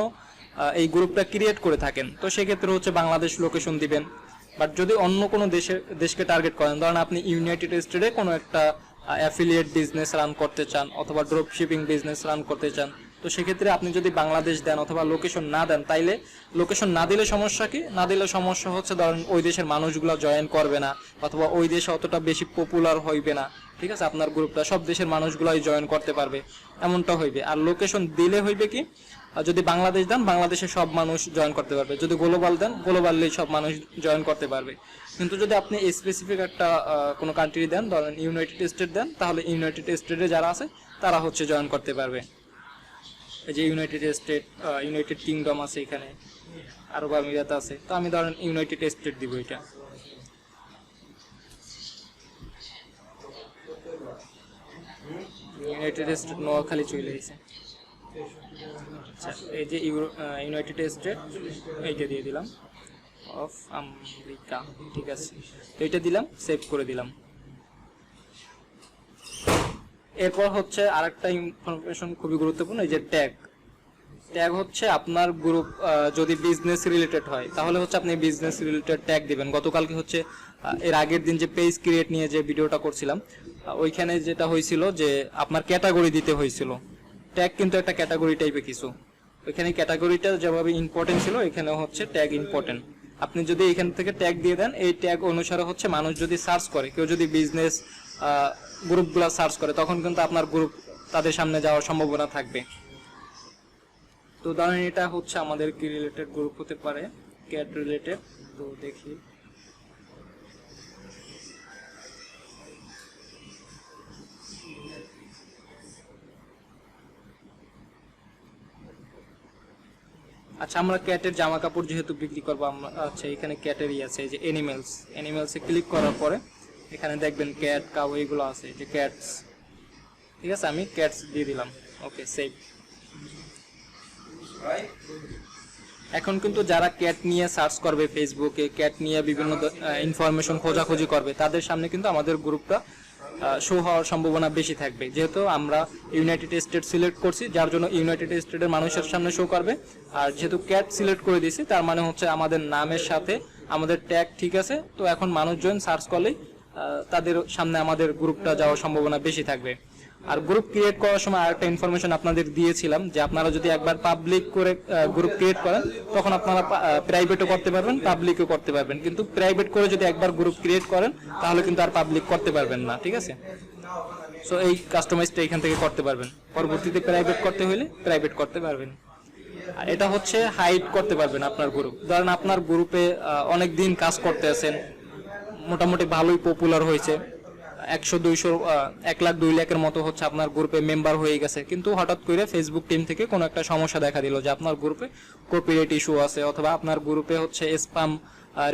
এই গ্রুপটা ক্রিয়েট করে থাকেন তো সেক্ষেত্রে হচ্ছে বাংলাদেশ লোকেশন দিবেন। বাট যদি অন্য কোনো দেশকে টার্গেট করেন, ধরেন আপনি ইউনাইটেড স্টেটে কোনো একটা অ্যাফিলিয়েট বিজনেস রান করতে চান অথবা ড্রপ শিপিং বিজনেস রান করতে চান, তো সেক্ষেত্রে আপনি যদি বাংলাদেশ দেন অথবা লোকেশন না দেন, তাইলে লোকেশন না দিলে সমস্যা কি? না দিলে সমস্যা হচ্ছে ধরেন ওই দেশের মানুষগুলো জয়েন করবে না অথবা ওই দেশে অতটা বেশি পপুলার হইবে না। ঠিক আছে, আপনার গ্রুপটা সব দেশের মানুষগুলোই জয়েন করতে পারবে এমনটা হইবে। আর লোকেশন দিলে হইবে কি, যদি বাংলাদেশ দেন বাংলাদেশের সব মানুষ জয়েন করতে পারবে, যদি গ্লোবাল দেন গ্লোবালি সব মানুষ জয়েন করতে পারবে। কিন্তু যদি আপনি স্পেসিফিক একটা কোনো কান্ট্রি দেন, ধরেন ইউনাইটেড স্টেট দেন, তাহলে ইউনাইটেড স্টেটে যারা আছে তারা হচ্ছে জয়েন করতে পারবে। এই যে ইউনাইটেড স্টেট, ইউনাইটেড কিংডম আছে, এখানে আরব আমিরাত আছে, তো আমি ধরেন ইউনাইটেড স্টেট দিব। এটা ইউনাইটেড স্টেট নোয়াখালী চলে এসেছে। আচ্ছা, এই যে ইউনাইটেড স্টেট এইটা দিয়ে দিলাম, অফ আমেরিকা। ঠিক আছে, তো এটা দিলাম, সেভ করে দিলাম। এরপর হচ্ছে আরেকটা ইনফরমেশন খুবই গুরুত্বপূর্ণ, এই যে ট্যাগ। ট্যাগ হচ্ছে আপনার গ্রুপ যদি বিজনেস রিলেটেড হয় তাহলে হচ্ছে আপনি বিজনেস রিলেটেড ট্যাগ দিবেন। গতকালকে হচ্ছে এর আগের দিন যে পেজ ক্রিয়েট নিয়ে যে ভিডিওটা করছিলাম ওইখানে যেটা হয়েছিল যে আপনার ক্যাটাগরি দিতে হয়েছিল। ট্যাগ কিন্তু একটা ক্যাটাগরি টাইপের কিছু, ওইখানে ক্যাটাগরিটা যেভাবে ইম্পর্টেন্ট ছিল এখানে হচ্ছে ট্যাগ ইম্পর্টেন্ট। আপনি যদি এখান থেকে ট্যাগ দিয়ে দেন, এই ট্যাগ অনুসারে হচ্ছে মানুষ যদি সার্চ করে, কেউ যদি বিজনেস গ্রুপগুলো সার্চ করে তখন কিন্তু আপনার গ্রুপ তাদের সামনে যাওয়ার সম্ভাবনা থাকবে। তো ধরেন এটা হচ্ছে আমাদের কি রিলেটেড গ্রুপ হতে পারে, ক্যাট রিলেটেড। তো দেখি, আচ্ছা আমরা ক্যাটের জামা কাপড় যেহেতু বিক্রি করবো আমরা, আচ্ছা এখানে ক্যাটেরই আছে, এই যে অ্যানিমেলস। অ্যানিমেলসে ক্লিক করার পরে এখানে দেখবেন ক্যাট, কাউ এইগুলো আছে, যে ক্যাটস। ঠিক আছে, আমি ক্যাটস দিয়ে দিলাম। ওকে, সেভ। এখন কিন্তু যারা ক্যাট নিয়ে সার্চ করবে ফেসবুকে, ক্যাট নিয়ে বিভিন্ন ইনফরমেশন খোঁজাখুঁজি করবে, তাদের সামনে কিন্তু আমাদের গ্রুপটা শো হওয়ার সম্ভাবনা বেশি থাকবে। যেহেতু আমরা ইউনাইটেড স্টেট সিলেক্ট করছি, যার জন্য ইউনাইটেড স্টেটের মানুষের সামনে শো করবে। আর যেহেতু ক্যাট সিলেক্ট করে দিয়েছি, তার মানে হচ্ছে আমাদের নামের সাথে আমাদের ট্যাগ ঠিক আছে। তো এখন মানুষজন সার্চ করলেই তাদের সামনে আমাদের গ্রুপটা যাওয়ার সম্ভাবনা বেশি থাকবে। আর গ্রুপ ক্রিয়েট করার সময় আরেকটা ইনফরমেশন আপনাদের দিয়েছিলাম যে আপনারা যদি একবার পাবলিক করে গ্রুপ ক্রিয়েট করেন তখন আপনারা প্রাইভেটও করতে পারবেন, পাবলিকও করতে পারবেন। কিন্তু প্রাইভেট করে যদি একবার গ্রুপ ক্রিয়েট করেন তাহলে কিন্তু আর পাবলিক করতে পারবেন না। ঠিক আছে, সো এই কাস্টমাইজটা এখান থেকে করতে পারবেন। পরবর্তীতে প্রাইভেট করতে হলে প্রাইভেট করতে পারবেন। আর এটা হচ্ছে হাইড করতে পারবেন আপনার গ্রুপ। ধরেন আপনার গ্রুপে অনেক দিন কাজ করতে আছেন, মোটামুটি ভালোই পপুলার হয়েছে, 100-200 1 লাখ 2 লাখের মতো হচ্ছে আপনার গ্রুপে মেম্বার হয়ে গেছে, কিন্তু হঠাৎ করে ফেসবুক টিম থেকে কোনো একটা সমস্যা দেখা দিল যে আপনার গ্রুপে কপিরাইট ইস্যু আছে অথবা আপনার গ্রুপে হচ্ছে স্প্যাম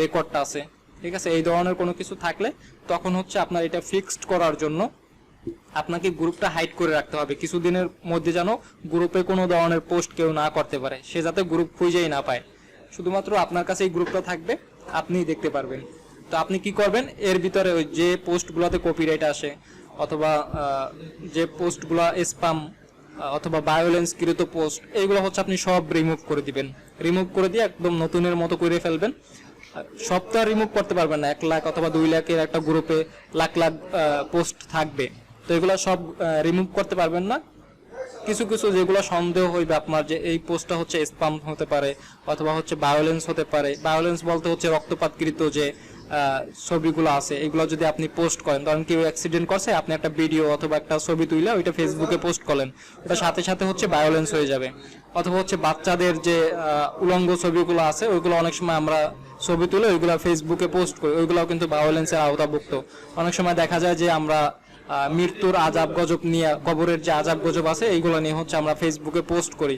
রেকর্ডটা আছে। ঠিক আছে, এই ধরনের কোনো কিছু থাকলে তখন হচ্ছে আপনার এটা ফিক্সড করার জন্য আপনাকে গ্রুপটা হাইড করে রাখতে হবে কিছুদিনের মধ্যে, যেন গ্রুপে কোনো ধরনের পোস্ট কেউ না করতে পারে, সে যাতে গ্রুপ খুঁজেই না পায়। শুধুমাত্র আপনার কাছে এই গ্রুপটা থাকবে, আপনিই দেখতে পারবেন। তো আপনি কি করবেন, এর ভিতরে ওই যে পোস্টগুলোতে কপিরাইট আসে অথবা যে পোস্টগুলো স্প্যাম অথবা ভায়োলেন্স কৃত পোস্ট, এইগুলো হচ্ছে আপনি সব রিমুভ করে দিবেন। রিমুভ করে দিয়ে একদম নতুনের মতো করে ফেলবেন। সব তো আর রিমুভ করতে পারবেন না, 1 লাখ অথবা 2 লাখের একটা গ্রুপে লাখ লাখ পোস্ট থাকবে, তো এগুলো সব রিমুভ করতে পারবেন না। কিছু কিছু যেগুলো সন্দেহ হইবে আপনার যে এই পোস্টটা হচ্ছে স্প্যাম হতে পারে অথবা হচ্ছে ভায়োলেন্স হতে পারে। ভায়োলেন্স বলতে হচ্ছে রক্তপাতকৃত যে ছবিগুলো আছে এগুলো যদি আপনি পোস্ট করেন, ধরেন কেউ অ্যাক্সিডেন্ট করছে, আপনি একটা ভিডিও অথবা একটা ছবি তুলে ওইটা ফেসবুকে পোস্ট করলেন, ওটা সাথে সাথে হচ্ছে ভায়োলেন্স হয়ে যাবে। অথবা হচ্ছে বাচ্চাদের যে উলঙ্গ ছবিগুলো আছে ওইগুলো অনেক সময় আমরা ছবি তুলে ওইগুলো ফেসবুকে পোস্ট করি, ওইগুলোও কিন্তু ভায়োলেন্সের আওতাভুক্ত। অনেক সময় দেখা যায় যে আমরা মৃত্যুর আজাব গজব নিয়ে, কবরের যে আজাব গজব আছে এইগুলো নিয়ে হচ্ছে আমরা ফেসবুকে পোস্ট করি,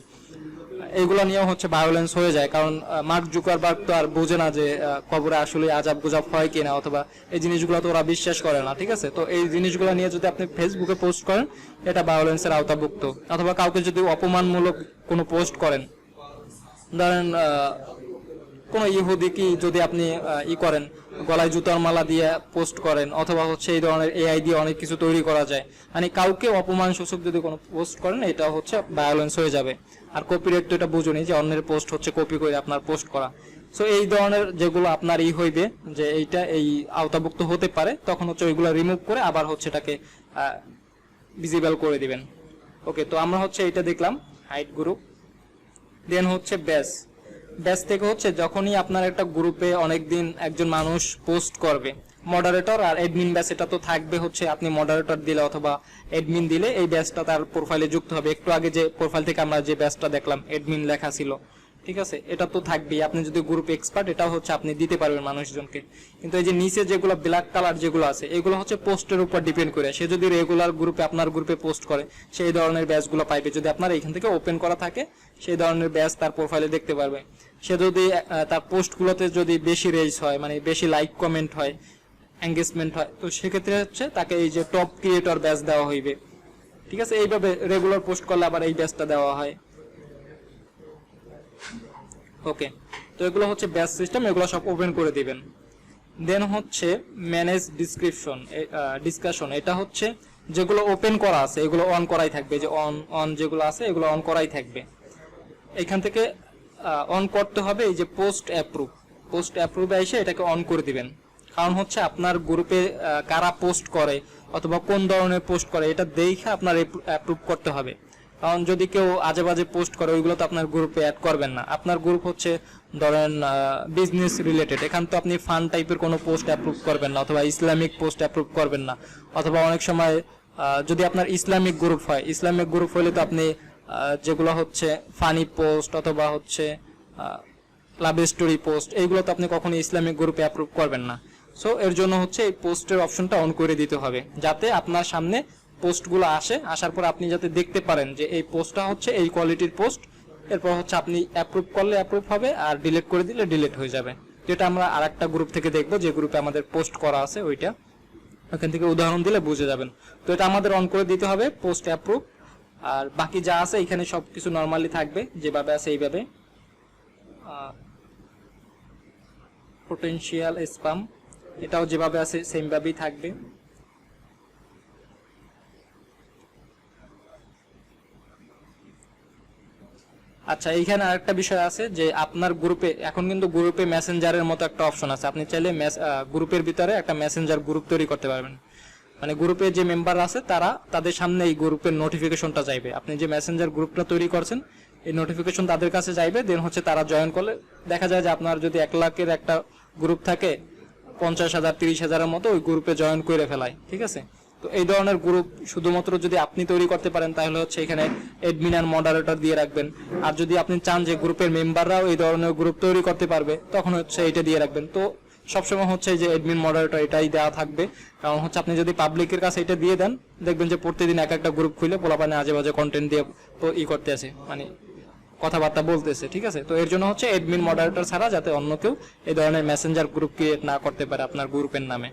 এইগুলো নিয়েও হচ্ছে ভায়োলেন্স হয়ে যায়। কারণ মার্ক জুকারবার্গ তো আর বোঝে না যে কবরে আসলে আজাব গজব হয় কিনা, অথবা এই জিনিসগুলো তো ওরা বিশ্বাস করে না, ঠিক আছে। তো এই জিনিসগুলো নিয়ে যদি আপনি ফেসবুকে পোস্ট করেন এটা ভায়োলেন্সের আওতাভুক্ত। অথবা কাউকে যদি অপমানমূলক কোনো পোস্ট করেন, ধরেন কোনো ইহুদি কি যদি আপনি করেন, গলায় জুতার মালা দিয়ে পোস্ট করেন, অথবা হচ্ছে এই ধরনের এআই দিয়ে অনেক কিছু তৈরি করা যায়, মানে কাউকে অপমান সূচক যদি কোনো পোস্ট করেন এটা হচ্ছে ভায়োলেন্স হয়ে যাবে। আর কপিরাইট তো এটা বুঝুনি যে অন্যের পোস্ট হচ্ছে কপি করে আপনার পোস্ট করা। সো এই ধরনের যেগুলো আপনার হইবে যে এইটা এই আওতাভুক্ত হতে পারে, তখন হচ্ছে ওইগুলো রিমুভ করে আবার হচ্ছে এটাকে ভিজিবল করে দিবেন। ওকে, তো আমরা হচ্ছে এটা দেখলাম হাইড গ্রুপ। দেন হচ্ছে ব্যাস। ব্যাস থেকে হচ্ছে যখনই আপনার একটা গ্রুপে অনেকদিন একজন মানুষ পোস্ট করবে, মডারেটর আর অ্যাডমিন ব্যাস এটা তো থাকবে, হচ্ছে আপনি মডারেটর দিলে অথবা অ্যাডমিন দিলে এই ব্যাসটা তার প্রোফাইলে যুক্ত হবে। একটু আগে যে প্রোফাইল থেকে আমরা যে ব্যাসটা দেখলাম অ্যাডমিন লেখা ছিল, ঠিক আছে, এটা তো থাকবেই। আপনি যদি গ্রুপ এক্সপার্ট এটাও হচ্ছে আপনি দিতে পারবেন মানুষজনকে। কিন্তু এই যে নিচে যেগুলো ব্ল্যাক কালার যেগুলো আছে এগুলো হচ্ছে পোস্টের উপর ডিপেন্ড করে। সে যদি রেগুলার গ্রুপে আপনার গ্রুপে পোস্ট করে সেই ধরনের ব্যাচগুলো পাইবে। যদি আপনার এখান থেকে ওপেন করা থাকে সেই ধরনের ব্যাচ তার প্রোফাইলে দেখতে পারবে। সে যদি তার পোস্টগুলোতে যদি বেশি রেজ হয়, মানে বেশি লাইক কমেন্ট হয়, এঙ্গেজমেন্ট হয়, তো সেক্ষেত্রে হচ্ছে তাকে এই যে টপ ক্রিয়েটর ব্যাচ দেওয়া হইবে, ঠিক আছে। এইভাবে রেগুলার পোস্ট করলে আবার এই ব্যাচটা দেওয়া হয়। ওকে, তো এগুলো হচ্ছে ব্যাচ সিস্টেম, এগুলো সব ওপেন করে দিবেন। দেন হচ্ছে ম্যানেজ ডিসকাশন। এটা হচ্ছে যেগুলো ওপেন করা আছে এগুলো অন করাই থাকবে, যে অন যেগুলো আছে এগুলো অন করাই থাকবে। এখান থেকে অন করতে হবে এই যে পোস্ট অ্যাপ্রুভে এসে এটাকে অন করে দিবেন। কারণ হচ্ছে আপনার গ্রুপে কারা পোস্ট করে অথবা কোন ধরনের পোস্ট করে এটা দেখে আপনার অ্যাপ্রুভ করতে হবে। কারণ যদি কেউ আজে বাজে পোস্ট করে ওইগুলো তো আপনার গ্রুপে অ্যাড করবেন না। আপনার গ্রুপ হচ্ছে ধরেন বিজনেস রিলেটেড, এখান তো আপনি ফান টাইপের কোনো পোস্ট অ্যাপ্রুভ করবেন না, অথবা ইসলামিক পোস্ট অ্যাপ্রুভ করবেন না। অথবা অনেক সময় যদি আপনার ইসলামিক গ্রুপ হয়, ইসলামিক গ্রুপ হলে তো আপনি যেগুলো হচ্ছে ফানি পোস্ট অথবা হচ্ছে লাভ স্টোরি পোস্ট এইগুলো তো আপনি কখনো ইসলামিক গ্রুপে অ্যাপ্রুভ করবেন না। সো এর জন্য হচ্ছে এই পোস্টের অপশনটা অন করে দিতে হবে, যাতে আপনার সামনে পোস্টগুলো আসার পর আপনি যাতে দেখতে পারেন যে এই পোস্টটা হচ্ছে এই কোয়ালিটির পোস্ট। এরপর হচ্ছে আপনি অ্যাপ্রুভ করলে অ্যাপ্রুভ হবে, আর ডিলিট করে দিলে ডিলিট হয়ে যাবে। যেটা আমরা আরেকটা গ্রুপ থেকে দেখবো, যে গ্রুপে আমাদের পোস্ট করা আছে ওইটা, ওখান থেকে উদাহরণ দিলে বুঝে যাবেন। তো এটা আমাদের অন করে দিতে হবে, পোস্ট অ্যাপ্রুভ। আর বাকি যা আছে এখানে সবকিছু নর্মালি থাকবে, যেভাবে আছে এইভাবে। পোটেনশিয়াল স্প্যাম এটাও যেভাবে আছে সেম ভাবেই থাকবে। আচ্ছা, এইখানে আরেকটা বিষয় আছে যে আপনার গ্রুপে এখন কিন্তু গ্রুপে মেসেঞ্জারের মতো একটা অপশন আছে। আপনি চাইলে গ্রুপের ভিতরে একটা মেসেঞ্জার গ্রুপ তৈরি করতে পারবেন। মানে গ্রুপে যে মেম্বার আছে তাদের সামনে এই গ্রুপের নোটিফিকেশনটা যাইবে। আপনি যে মেসেঞ্জার গ্রুপটা তৈরি করছেন এই নোটিফিকেশন তাদের কাছে যাইবে। দেন হচ্ছে তারা জয়েন করলে দেখা যায় যে আপনার যদি 1 লাখের একটা গ্রুপ থাকে 50,000 30,000-এর মতো ওই গ্রুপে জয়েন করে ফেলায়, ঠিক আছে। তো এই ধরনের গ্রুপ শুধুমাত্র যদি আপনি তৈরি করতে পারেন তাহলে হচ্ছে এখানে অ্যাডমিন আর মডারেটর দিয়ে রাখবেন। আর যদি আপনি চান যে গ্রুপের মেম্বাররাও এই ধরনের গ্রুপ তৈরি করতে পারবে তখন হচ্ছে এটা দিয়ে রাখবেন। তো সবসময় হচ্ছে যে অ্যাডমিন মডারেটর এটাই দেওয়া থাকবে। কারণ হচ্ছে আপনি যদি পাবলিকের কাছে এটা দিয়ে দেন দেখবেন যে প্রতিদিন এক একটা গ্রুপ খুলে পোলাপানে আজে বাজে কন্টেন্ট দিয়ে তো করতে আছে, মানে কথাবার্তা বলতেছে, ঠিক আছে। তো এর জন্য হচ্ছে অ্যাডমিন মডারেটর ছাড়া যাতে অন্য কেউ এই ধরনের মেসেঞ্জার গ্রুপ ক্রিয়েট না করতে পারে আপনার গ্রুপের নামে।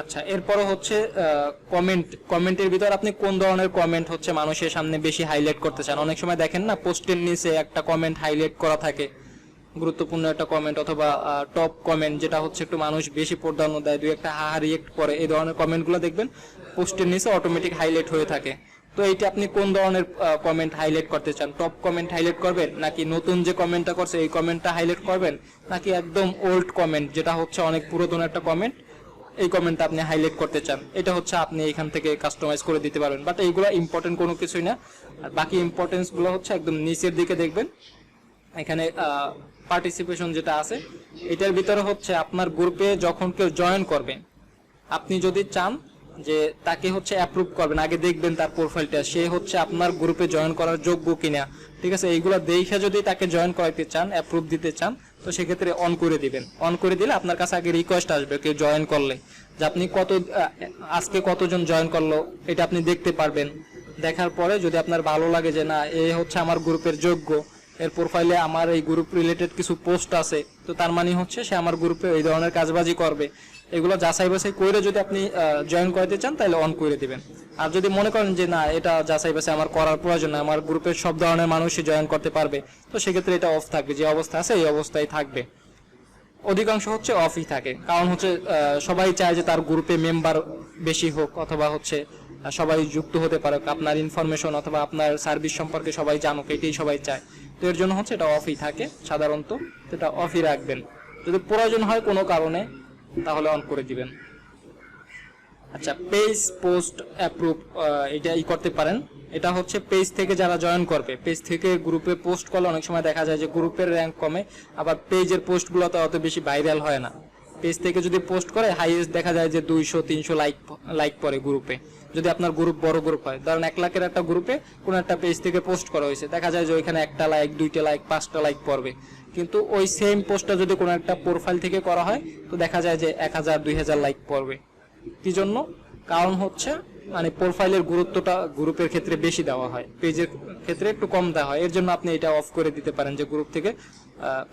আচ্ছা, এরপরও হচ্ছে কমেন্টের ভিতর আপনি কোন ধরনের কমেন্ট হচ্ছে মানুষের সামনে বেশি হাইলাইট করতে চান। অনেক সময় দেখেন না পোস্টের নিচে একটা কমেন্ট হাইলাইট করা থাকে, গুরুত্বপূর্ণ একটা কমেন্ট অথবা টপ কমেন্ট, যেটা হচ্ছে একটু মানুষ বেশি প্রাধান্য দেয়, দুই একটা হা রিয়েক্ট করে, এই ধরনের কমেন্টগুলো দেখবেন পোস্টের নিচে অটোমেটিক হাইলাইট হয়ে থাকে। তো এইটা আপনি কোন ধরনের কমেন্ট হাইলাইট করতে চান? টপ কমেন্ট হাইলাইট করবেন, নাকি নতুন যে কমেন্টটা করছে এই কমেন্টটা হাইলাইট করবেন, নাকি একদম ওল্ড কমেন্ট যেটা হচ্ছে অনেক পুরাতন একটা কমেন্ট এই কমেন্টটা আপনি হাইলাইট করতে চান? এটা হচ্ছে আপনি এখান থেকে কাস্টমাইজ করে দিতে পারবেন। বাট এইগুলো ইম্পর্টেন্ট কোনো কিছুই না। আর বাকি ইম্পর্টেন্স গুলো হচ্ছে একদম নিচের দিকে দেখবেন, এখানে পার্টিসিপেশন যেটা আছে এটার ভিতরে হচ্ছে আপনার গ্রুপে যখন কেউ জয়েন করবে, আপনি যদি চান যে তাকে হচ্ছে অ্যাপ্রুভ করবেন, আগে দেখবেন তার প্রোফাইলটা, সে হচ্ছে আপনার গ্রুপে জয়েন করার যোগ্য কিনা, ঠিক আছে, এইগুলো দেখে যদি তাকে জয়েন করাইতে চান, অ্যাপ্রুভ দিতে চান, তো সেক্ষেত্রে অন করে দিবেন। অন করে দিলে আপনার কাছে আগে রিকোয়েস্ট আসবে কেউ জয়েন করলে, যে আপনি আজকে কতজন জয়েন করলো এটা আপনি দেখতে পারবেন। দেখার পরে যদি আপনার ভালো লাগে যে না এ হচ্ছে আমার গ্রুপের যোগ্য, এর প্রোফাইলে আমার এই গ্রুপ রিলেটেড কিছু পোস্ট আছে, তো তার মানে হচ্ছে সে আমার গ্রুপে এই ধরনের কাজবাজি করবে, এগুলো যাচাই বাছাই করে যদি আপনি জয়েন করতে চান তাহলে অন করে দিবেন। আর যদি মনে করেন যে না এটা যাচাই বাছাই আমার করার প্রয়োজন না, আমার গ্রুপের সব ধরনের মানুষই জয়েন করতে পারবে, তো সেক্ষেত্রে এটা অফ থাকবে, যে অবস্থা আছে এই অবস্থায় থাকবে। অধিকাংশ হচ্ছে অফই থাকে, কারণ হচ্ছে সবাই চায় যে তার গ্রুপে মেম্বার বেশি হোক, অথবা হচ্ছে সবাই যুক্ত হতে পারে, আপনার ইনফরমেশন অথবা আপনার সার্ভিস সম্পর্কে সবাই জানুক, এটাই সবাই চায়। তো এর জন্য হচ্ছে এটা অফই থাকে সাধারণত, এটা অফই রাখবেন। যদি প্রয়োজন হয় কোনো কারণে তাহলে অন করে দিবেন। আচ্ছা, পেজ পোস্ট অ্যাপ্রুভ এটা করতে পারেন। এটা হচ্ছে পেজ থেকে যারা জয়েন করবে, পেজ থেকে গ্রুপে পোস্ট করলে অনেক সময় দেখা যায় যে গ্রুপের র্যাঙ্ক কমে, আবার পেজের পোস্টগুলো তো অত বেশি ভাইরাল হয় না। পেজ থেকে যদি পোস্ট করে হাইয়েস্ট দেখা যায় যে 200-300 লাইক পড়ে গ্রুপে। যদি আপনার গ্রুপ বড় গ্রুপ হয়, ধরেন 1 লাখের একটা গ্রুপে কোনো একটা পেজ থেকে পোস্ট করা হয়েছে, দেখা যায় যে ওইখানে 1টা লাইক, 2টা লাইক, 5টা লাইক পড়বে। কিন্তু ওই সেম পোস্টটা যদি কোনো একটা প্রোফাইল থেকে করা হয়, তো দেখা যায় যে 1000-2000 লাইক পড়বে। কি জন্য? কারণ হচ্ছে মানে প্রোফাইলের গুরুত্বটা গ্রুপের ক্ষেত্রে বেশি দেওয়া হয়, পেজের ক্ষেত্রে একটু কম দেওয়া হয়। এর জন্য আপনি এটা অফ করে দিতে পারেন যে গ্রুপ থেকে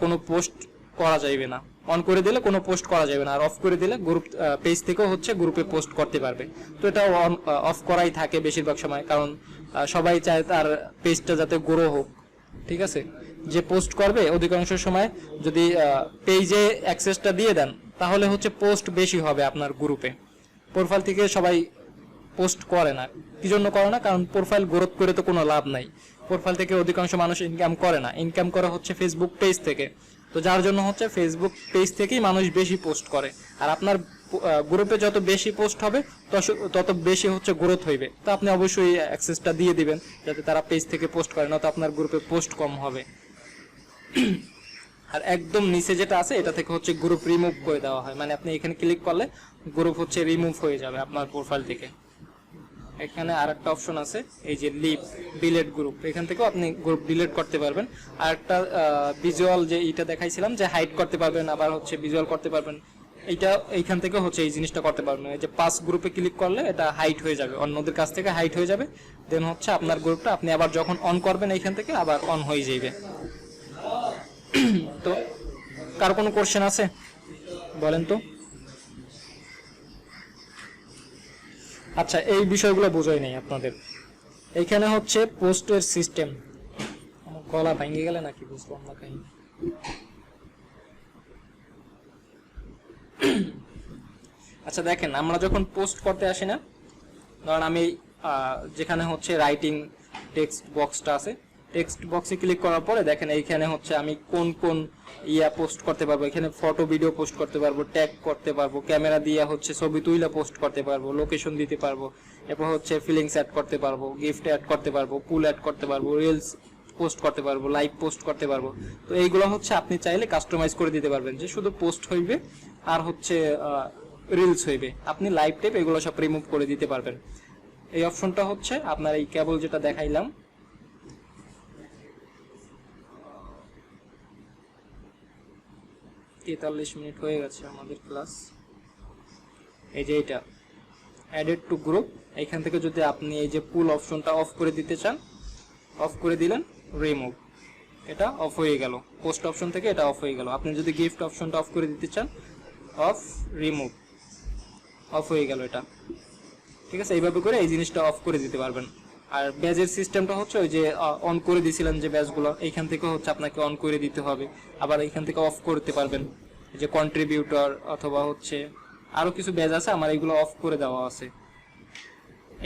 কোনো পোস্ট করা যাবে না। অন করে দিলে কোনো পোস্ট করা যাবে না, আর অফ করে দিলে গ্রুপ পেজ থেকেও হচ্ছে গ্রুপে পোস্ট করতে পারবে। তো এটা অফ করাই থাকে বেশিরভাগ সময়, কারণ সবাই চায় তার পেজটা যাতে গ্রো হোক, ঠিক আছে। যে পোস্ট করবে অধিকাংশ সময় যদি পেজে অ্যাক্সেসটা দিয়ে দেন, তাহলে হচ্ছে পোস্ট বেশি হবে আপনার গ্রুপে। প্রোফাইল থেকে সবাই পোস্ট করে না। কি জন্য করে না? কারণ প্রোফাইল গ্রোথ করে তো কোনো লাভ নাই। প্রোফাইল থেকে অধিকাংশ মানুষ ইনকাম করে না, ইনকাম করে হচ্ছে ফেসবুক পেজ থেকে। তো যার জন্য হচ্ছে ফেসবুক পেজ থেকেই মানুষ বেশি পোস্ট করে। আর আপনার গ্রুপে যত বেশি পোস্ট হবে তত বেশি হচ্ছে গ্রোথ হইবে। তো আপনি অবশ্যই অ্যাক্সেসটা দিয়ে দিবেন যাতে তারা পেজ থেকে পোস্ট করে, না তো আপনার গ্রুপে পোস্ট কম হবে। আর একদম নিচে যেটা আছে এটা থেকে হচ্ছে গ্রুপ রিমুভ করে দেওয়া হয়, মানে আপনি এখানে ক্লিক করলে গ্রুপ হচ্ছে রিমুভ হয়ে যাবে আপনার প্রোফাইল থেকে। এখানে আরেকটা অপশন আছে, এই যে লিভ, ডিলিট গ্রুপ, এখান থেকেও আপনি গ্রুপ ডিলিট করতে পারবেন। আর একটা ভিজুয়াল যে এইটা দেখাইছিলাম যে হাইড করতে পারবেন, আবার হচ্ছে ভিজুয়াল করতে পারবেন, এইটা এইখান থেকে হচ্ছে এই জিনিসটা করতে পারবেন। এই যে পাস গ্রুপে ক্লিক করলে এটা হাইড হয়ে যাবে, অন্যদের কাছ থেকে হাইড হয়ে যাবে। দেন হচ্ছে আপনার গ্রুপটা আপনি আবার যখন অন করবেন এইখান থেকে আবার অন হয়ে যাবে। তো কার কোনো কোশ্চেন আছে বলেন তো? আচ্ছা, এই বিষয়গুলো বোঝাই নাই আপনাদের। এইখানে হচ্ছে পোস্টের সিস্টেম, আমার গলা ভেঙে গেলে নাকি বুঝলাম না কাহিনী। আচ্ছা দেখেন, আমরা যখন পোস্ট করতে আসি না, ধরেন আমি যেখানে হচ্ছে রাইটিং টেক্সট বক্সটা আছে, টেক্সট বক্সে ক্লিক করার পরে দেখেন এইখানে হচ্ছে আমি কোন কোন পোস্ট করতে পারবো। এখানে ফটো ভিডিও পোস্ট করতে পারবো, ট্যাগ করতে পারবো, ক্যামেরা দিয়ে হচ্ছে ছবি তুইলা পোস্ট করতে পারবো, লোকেশন দিতে পারবো, এরপর হচ্ছে ফিলিংস অ্যাড করতে পারবো, গিফট অ্যাড করতে পারবো, পুল অ্যাড করতে পারবো, রিলস পোস্ট করতে পারবো, লাইভ পোস্ট করতে পারবো। তো এইগুলো হচ্ছে আপনি চাইলে কাস্টমাইজ করে দিতে পারবেন, যে শুধু পোস্ট হইবে আর হচ্ছে রিলস হইবে। আপনি লাইভ টাইপ এগুলো সব রিমুভ করে দিতে পারবেন। এই অপশনটা হচ্ছে আপনার এই কেবল যেটা দেখাইলাম, তেতাল্লিশ মিনিট হয়ে গেছে আমাদের ক্লাস। এই যে এটা অ্যাডেড টু গ্রুপ, এখান থেকে যদি আপনি এই যে পুল অপশনটা অফ করে দিতে চান, অফ করে দিলেন, রিমুভ, এটা অফ হয়ে গেল। পোস্ট অপশন থেকে এটা অফ হয়ে গেল। আপনি যদি গিফট অপশনটা অফ করে দিতে চান, অফ, রিমুভ, অফ হয়ে গেল এটা, ঠিক আছে। এইভাবে করে এই জিনিসটা অফ করে দিতে পারবেন। আর ব্যাজের সিস্টেমটা হচ্ছে ওই যে অন করে দিয়েছিলেন যে ব্যাজগুলো, এইখান থেকে হচ্ছে আপনাকে অন করে দিতে হবে, আবার এইখান থেকে অফ করতে পারবেন। যে কন্ট্রিবিউটর অথবা হচ্ছে আরো কিছু ব্যাজ আছে, আমার এইগুলো অফ করে দেওয়া আছে।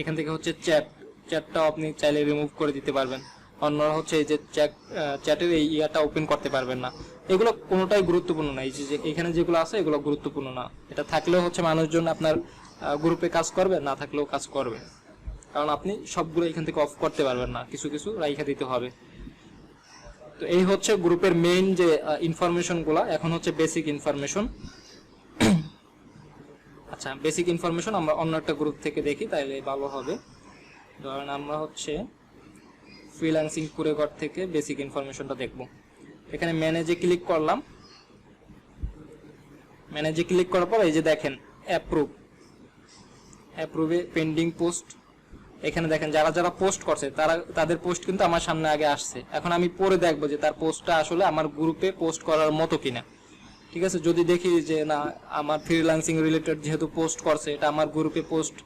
এখান থেকে হচ্ছে চ্যাটটাও আপনি চাইলে রিমুভ করে দিতে পারবেন। অন্যরা হচ্ছে এই যে চ্যাটের এই ইয়াটা ওপেন করতে পারবেন না। এগুলো কোনোটাই গুরুত্বপূর্ণ না, এই যে এখানে যেগুলো আছে এগুলো গুরুত্বপূর্ণ না। এটা থাকলেও হচ্ছে মানুষজন আপনার গ্রুপে কাজ করবে, না থাকলেও কাজ করবে, কারণ আপনি সবগুলো এখান থেকে অফ করতে পারবেন না, কিছু কিছু রাইখা দিতে হবে। তো এই হচ্ছে গ্রুপের মেইন যে ইনফরমেশনগুলো। এখন হচ্ছে বেসিক ইনফরমেশন। আচ্ছা, বেসিক ইনফরমেশন আমরা অন্য একটা গ্রুপ থেকে দেখি, তাইলে ভালো হবে। ধরেন আমরা হচ্ছে ফ্রিল্যান্সিং কুড়েঘর থেকে বেসিক ইনফরমেশনটা দেখব। এখানে ম্যানেজে ক্লিক করলাম। ম্যানেজে ক্লিক করার পর এই যে দেখেন অ্যাপ্রুভে পেন্ডিং পোস্ট। এখানে দেখেন যারা যারা পোস্ট করছে তাদের পোস্ট কিন্তু আমার সামনে আগে আসছে। এখন আমি পরে দেখবো যে তার পোস্টটা আসলে আমার গ্রুপে পোস্ট করার মতো কিনা। ঠিক আছে, যদি দেখি যে না আমার ফ্রিল্যান্সিং রিলেটেড যেহেতু পোস্ট করছে, এটা আমার গ্রুপে পোস্ট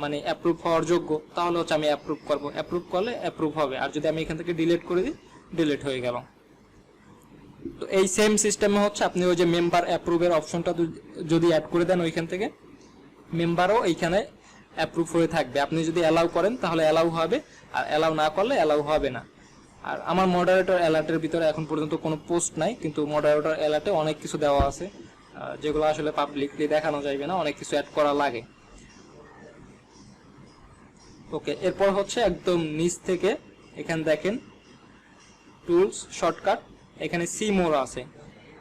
মানে অ্যাপ্রুভ হওয়ার যোগ্য, তাহলে হচ্ছে আমি অ্যাপ্রুভ করব। অ্যাপ্রুভ করলে অ্যাপ্রুভ হবে, আর যদি আমি এখান থেকে ডিলিট করে দিই, ডিলিট হয়ে গেল। তো এই সেম সিস্টেমে হচ্ছে আপনি ওই যে মেম্বার অ্যাপ্রুভের অপশনটা যদি অ্যাড করে দেন ওইখান থেকে, মেম্বারও এইখানে অ্যাপ্রুভ হয়ে থাকবে। আপনি যদি অ্যালাউ করেন তাহলে অ্যালাউ হবে, আর অ্যালাউ না করলে অ্যালাউ হবে না। আর আমার মডারেটর অ্যালার্টের ভিতরে এখন পর্যন্ত কোনো পোস্ট নাই, কিন্তু মডারেটর অ্যালার্টে অনেক কিছু দেওয়া আছে যেগুলো আসলে পাবলিকলি দেখানো যাবে না, অনেক কিছু অ্যাড করা লাগে। ওকে, এরপর হচ্ছে একদম নিচ থেকে এখানে দেখেন টুলস শর্টকাট, এখানে সি মোর আছে,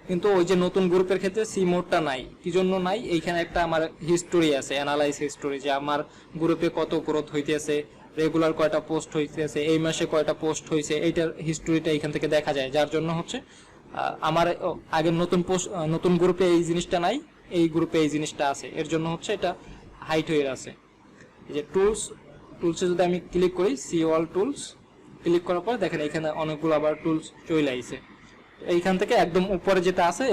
কিন্তু ওই যে নতুন গ্রুপের ক্ষেত্রে সি মোডটা নাই। কি জন্য নাই? এইখানে একটা আমার হিস্টোরি আছে, অ্যানালাইজ হিস্টোরি, যে আমার গ্রুপে কত গ্রোথ হইতেছে, রেগুলার কয়টা পোস্ট হইতেছে, এই মাসে কয়টা পোস্ট হয়েছে, এইটার হিস্টোরিটা এখান থেকে দেখা যায়। যার জন্য হচ্ছে আমার আগের নতুন গ্রুপে এই জিনিসটা নাই, এই গ্রুপে এই জিনিসটা আছে, এর জন্য হচ্ছে এটা হাইট হয়ে আছে। এই যে টুলসে যদি আমি ক্লিক করি, সি অল টুলস ক্লিক করার পর দেখেন এখানে অনেকগুলো আবার টুলস চলে আইছে। এইখান থেকে একদম উপরে যেটা আছে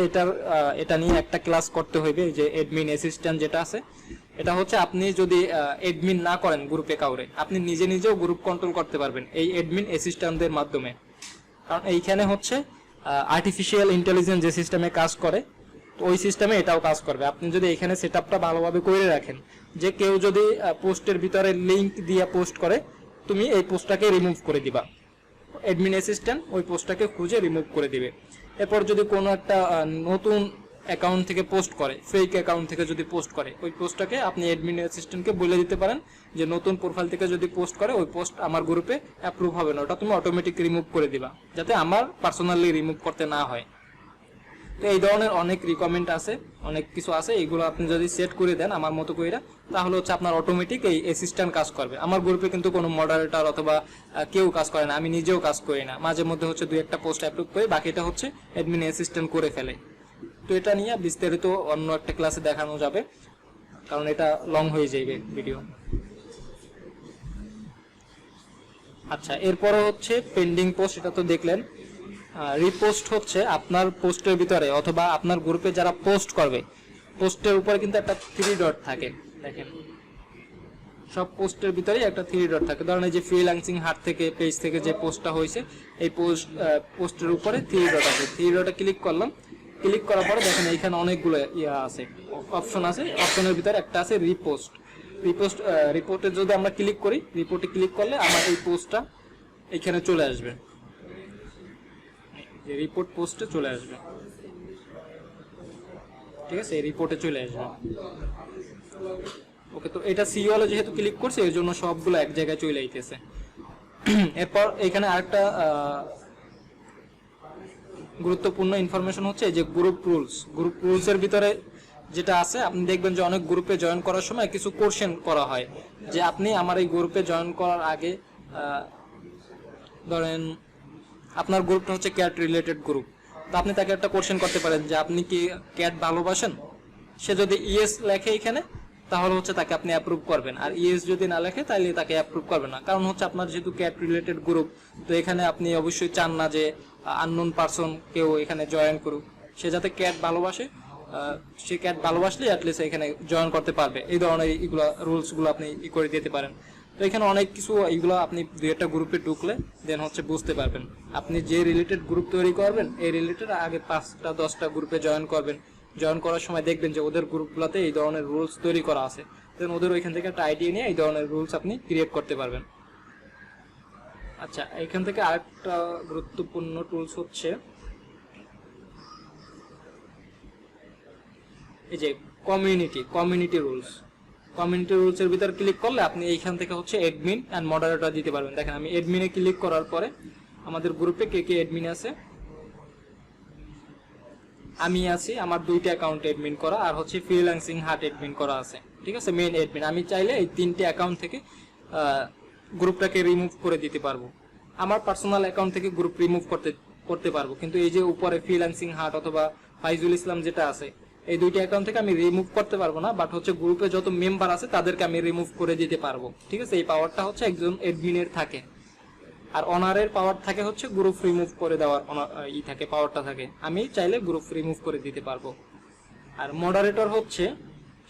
এটা নিয়ে একটা ক্লাস করতে হইবে। যে অ্যাডমিন অ্যাসিস্ট্যান্ট যেটা আছে, এটা হচ্ছে আপনি যদি অ্যাডমিন না করেন গ্রুপে কাউরে, আপনি নিজেও গ্রুপ কন্ট্রোল করতে পারবেন এই অ্যাডমিন অ্যাসিস্ট্যান্টদের মাধ্যমে। কারণ এইখানে হচ্ছে আর্টিফিশিয়াল ইন্টেলিজেন্স যে সিস্টেমে কাজ করে, তো ওই সিস্টেমে এটাও কাজ করবে। আপনি যদি এখানে সেটআপটা ভালোভাবে করে রাখেন, যে কেউ যদি পোস্টের ভিতরে লিংক দিয়ে পোস্ট করে, তুমি এই পোস্টটাকে রিমুভ করে দিবা, অ্যাডমিন অ্যাসিস্ট্যান্ট ওই পোস্টটাকে খুঁজে রিমুভ করে দিবে। এরপর যদি কোনো একটা নতুন অ্যাকাউন্ট থেকে পোস্ট করে, ফেক অ্যাকাউন্ট থেকে যদি পোস্ট করে, ওই পোস্টটাকে আপনি অ্যাডমিন অ্যাসিস্ট্যান্টকে বলে দিতে পারেন যে নতুন প্রোফাইল থেকে যদি পোস্ট করে, ওই পোস্ট আমার গ্রুপে অ্যাপ্রুভ হবে না, ওটা তুমি অটোমেটিক রিমুভ করে দিবা, যাতে আমার পার্সোনালি রিমুভ করতে না হয়। তো এই ধরনের অনেক রিকমেন্ড আছে, অনেক কিছু আছে, এইগুলো আপনি যদি সেট করে দেন আমার মতো কইরা, তাহলে হচ্ছে আপনার অটোমেটিক এই অ্যাসিস্ট্যান্ট কাজ করবে। আমার গ্রুপে কিন্তু কোনো মডারেটর অথবা কেউ কাজ করে না, আমি নিজেও কাজ করি না, মাঝে মধ্যে হচ্ছে দুই একটা পোস্ট অ্যাপ্রুভ করি, বাকিটা হচ্ছে অ্যাডমিন অ্যাসিস্ট্যান্ট করে ফেলে। তো এটা নিয়ে বিস্তারিত অন্য একটা ক্লাসে দেখানো যাবে, কারণ এটা লং হয়ে যাবে ভিডিও। আচ্ছা, এরপরে হচ্ছে পেন্ডিং পোস্ট, এটা তো দেখলেন। রিপোস্ট হচ্ছে আপনার পোস্টের ভিতরে অথবা আপনার গ্রুপে যারা পোস্ট করবে, পোস্টের উপরে কিন্তু একটা 3 ডট থাকে, দেখেন সব পোস্টের ভিতরেই একটা 3 ডট থাকে। ধরেন এই যে ফ্রিল্যান্সিং হাট থেকে পেজ থেকে যে পোস্টটা হয়েছে, এই পোস্টের উপরে 3 ডট আছে, 3 ডটে ক্লিক করলাম। ক্লিক করার পরে দেখেন এইখানে অনেকগুলো আছে, অপশন আছে, অপশনের ভিতরে একটা আছে রিপোর্টে যদি আমরা ক্লিক করি, রিপোর্টে ক্লিক করলে আমার এই পোস্টটা এখানে চলে আসবে, যে রিপোর্ট পোস্টে চলে আসবে। ঠিক আছে, এই রিপোর্টে চলে আসবে। ওকে, তো এটা সিওলে যেহেতু ক্লিক করছে, এর জন্য সবগুলো এক জায়গায় চলে আইতেছে। এরপর এখানে আরেকটা গুরুত্বপূর্ণ ইনফরমেশন হচ্ছে যে গ্রুপ রুলস এর ভিতরে যেটা আছে, আপনি দেখবেন যে অনেক গ্রুপে জয়েন করার সময় কিছু কোশ্চেন করা হয়, যে আপনি আমার এই গ্রুপে জয়েন করার আগে, ধরেন আপনার গ্রুপটা হচ্ছে ক্যাট রিলেটেড গ্রুপ, তো আপনি তাকে একটা কোশ্চেন করতে পারেন যে আপনি কি ক্যাট ভালোবাসেন। সে যদি ইয়েস লেখে এখানে, তাহলে হচ্ছে তাকে আপনি অ্যাপ্রুভ করবেন, আর ইয়েস যদি না লেখে তাহলে তাকে অ্যাপ্রুভ করবেন না। কারণ হচ্ছে আপনার যেহেতু ক্যাট রিলেটেড গ্রুপ, তো এখানে আপনি অবশ্যই চান না যে আননোন পারসন কেউ এখানে জয়েন করুক। সে যাতে ক্যাট ভালোবাসে, সে ক্যাট ভালোবাসলে অ্যাটলিস্ট এখানে জয়েন করতে পারবে। এই ধরনের এইগুলো রুলসগুলো আপনি করে দিতে পারেন। তো এখানে অনেক কিছু, এইগুলো আপনি দুই একটা গ্রুপে ঢুকলে দেন হচ্ছে বুঝতে পারবেন। আপনি যে রিলেটেড গ্রুপ তৈরি করবেন, এই রিলেটেড আগে 5টা 10টা গ্রুপে জয়েন করবেন। জয়েন করার সময় দেখবেন যে ওদের গ্রুপগুলোতে এই ধরনের রুলস তৈরি করা আছে, দেন ওদের ওইখান থেকে একটা আইডিয়া নিয়ে এই ধরনের রুলস আপনি ক্রিয়েট করতে পারবেন। আচ্ছা, এখান থেকে আরেকটা গুরুত্বপূর্ণ টুলস হচ্ছে এই যে কমিউনিটি রুলস এর ভিতর ক্লিক করলে আপনি এইখান থেকে হচ্ছে অ্যাডমিন এন্ড মডারেটর দিতে পারবেন। দেখেন আমি অ্যাডমিনে ক্লিক করার পরে আমাদের গ্রুপে কে কে অ্যাডমিন আছে। আমি আছি, আমার 2টা অ্যাকাউন্ট অ্যাডমিন করা, আর হচ্ছে ফ্রিল্যান্সিং হাট অ্যাডমিন করা আছে, ঠিক আছে, মেইন অ্যাডমিন। আমি চাইলে এই 3টে অ্যাকাউন্ট থেকে গ্রুপটাকে রিমুভ করে দিতে পারবো। আমার পার্সোনাল অ্যাকাউন্ট থেকে গ্রুপ রিমুভ করতে পারবো, কিন্তু এই যে উপরে ফ্রিল্যান্সিং হাট অথবা ফাইজুল ইসলাম যেটা আছে, এই 2টা অ্যাকাউন্ট থেকে আমি রিমুভ করতে পারবো না, বাট হচ্ছে গ্রুপে যত মেম্বার আছে তাদেরকে আমি রিমুভ করে দিতে পারবো, ঠিক আছে। এই পাওয়ারটা হচ্ছে একজন অ্যাডমিনের থাকে। আর অনারের পাওয়ার থাকে হচ্ছে গ্রুপ রিমুভ করে দেওয়ার থাকে, পাওয়ারটা থাকে। আমি চাইলে গ্রুপ রিমুভ করে দিতে পারবো। আর মডারেটর হচ্ছে